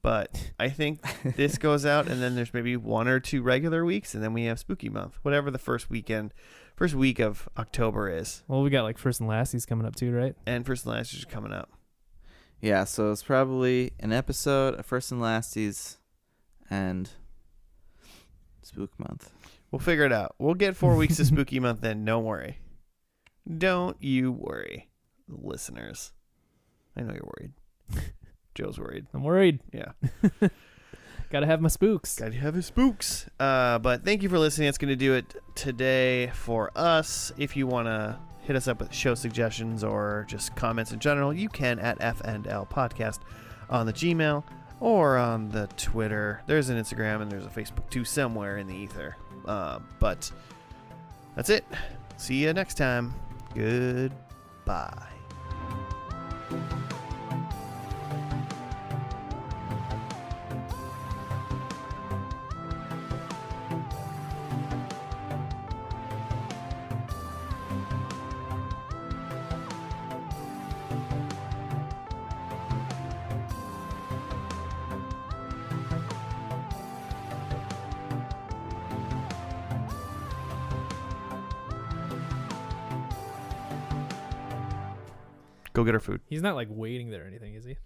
Speaker 1: But I think this goes out, and then there's maybe 1 or 2 regular weeks, and then we have spooky month, whatever the first week of October is.
Speaker 2: Well, we got like First and Lasties coming up too, right?
Speaker 1: And First and Lasties are coming up.
Speaker 3: Yeah, so it's probably an episode of First and Lasties and Spook Month.
Speaker 1: We'll figure it out. We'll get 4 weeks of spooky month then. Don't worry. Don't you worry, listeners. I know you're worried. Joe's worried.
Speaker 2: I'm worried.
Speaker 1: Yeah.
Speaker 2: Gotta have my spooks.
Speaker 1: Gotta have his spooks. But thank you for listening. That's going to do it today for us. If you want to hit us up with show suggestions or just comments in general, you can at FNL Podcast on the Gmail or on the Twitter. There's an Instagram and there's a Facebook too somewhere in the ether. But that's it. See you next time. Goodbye. Go get our food.
Speaker 2: He's not like waiting there or anything, is he?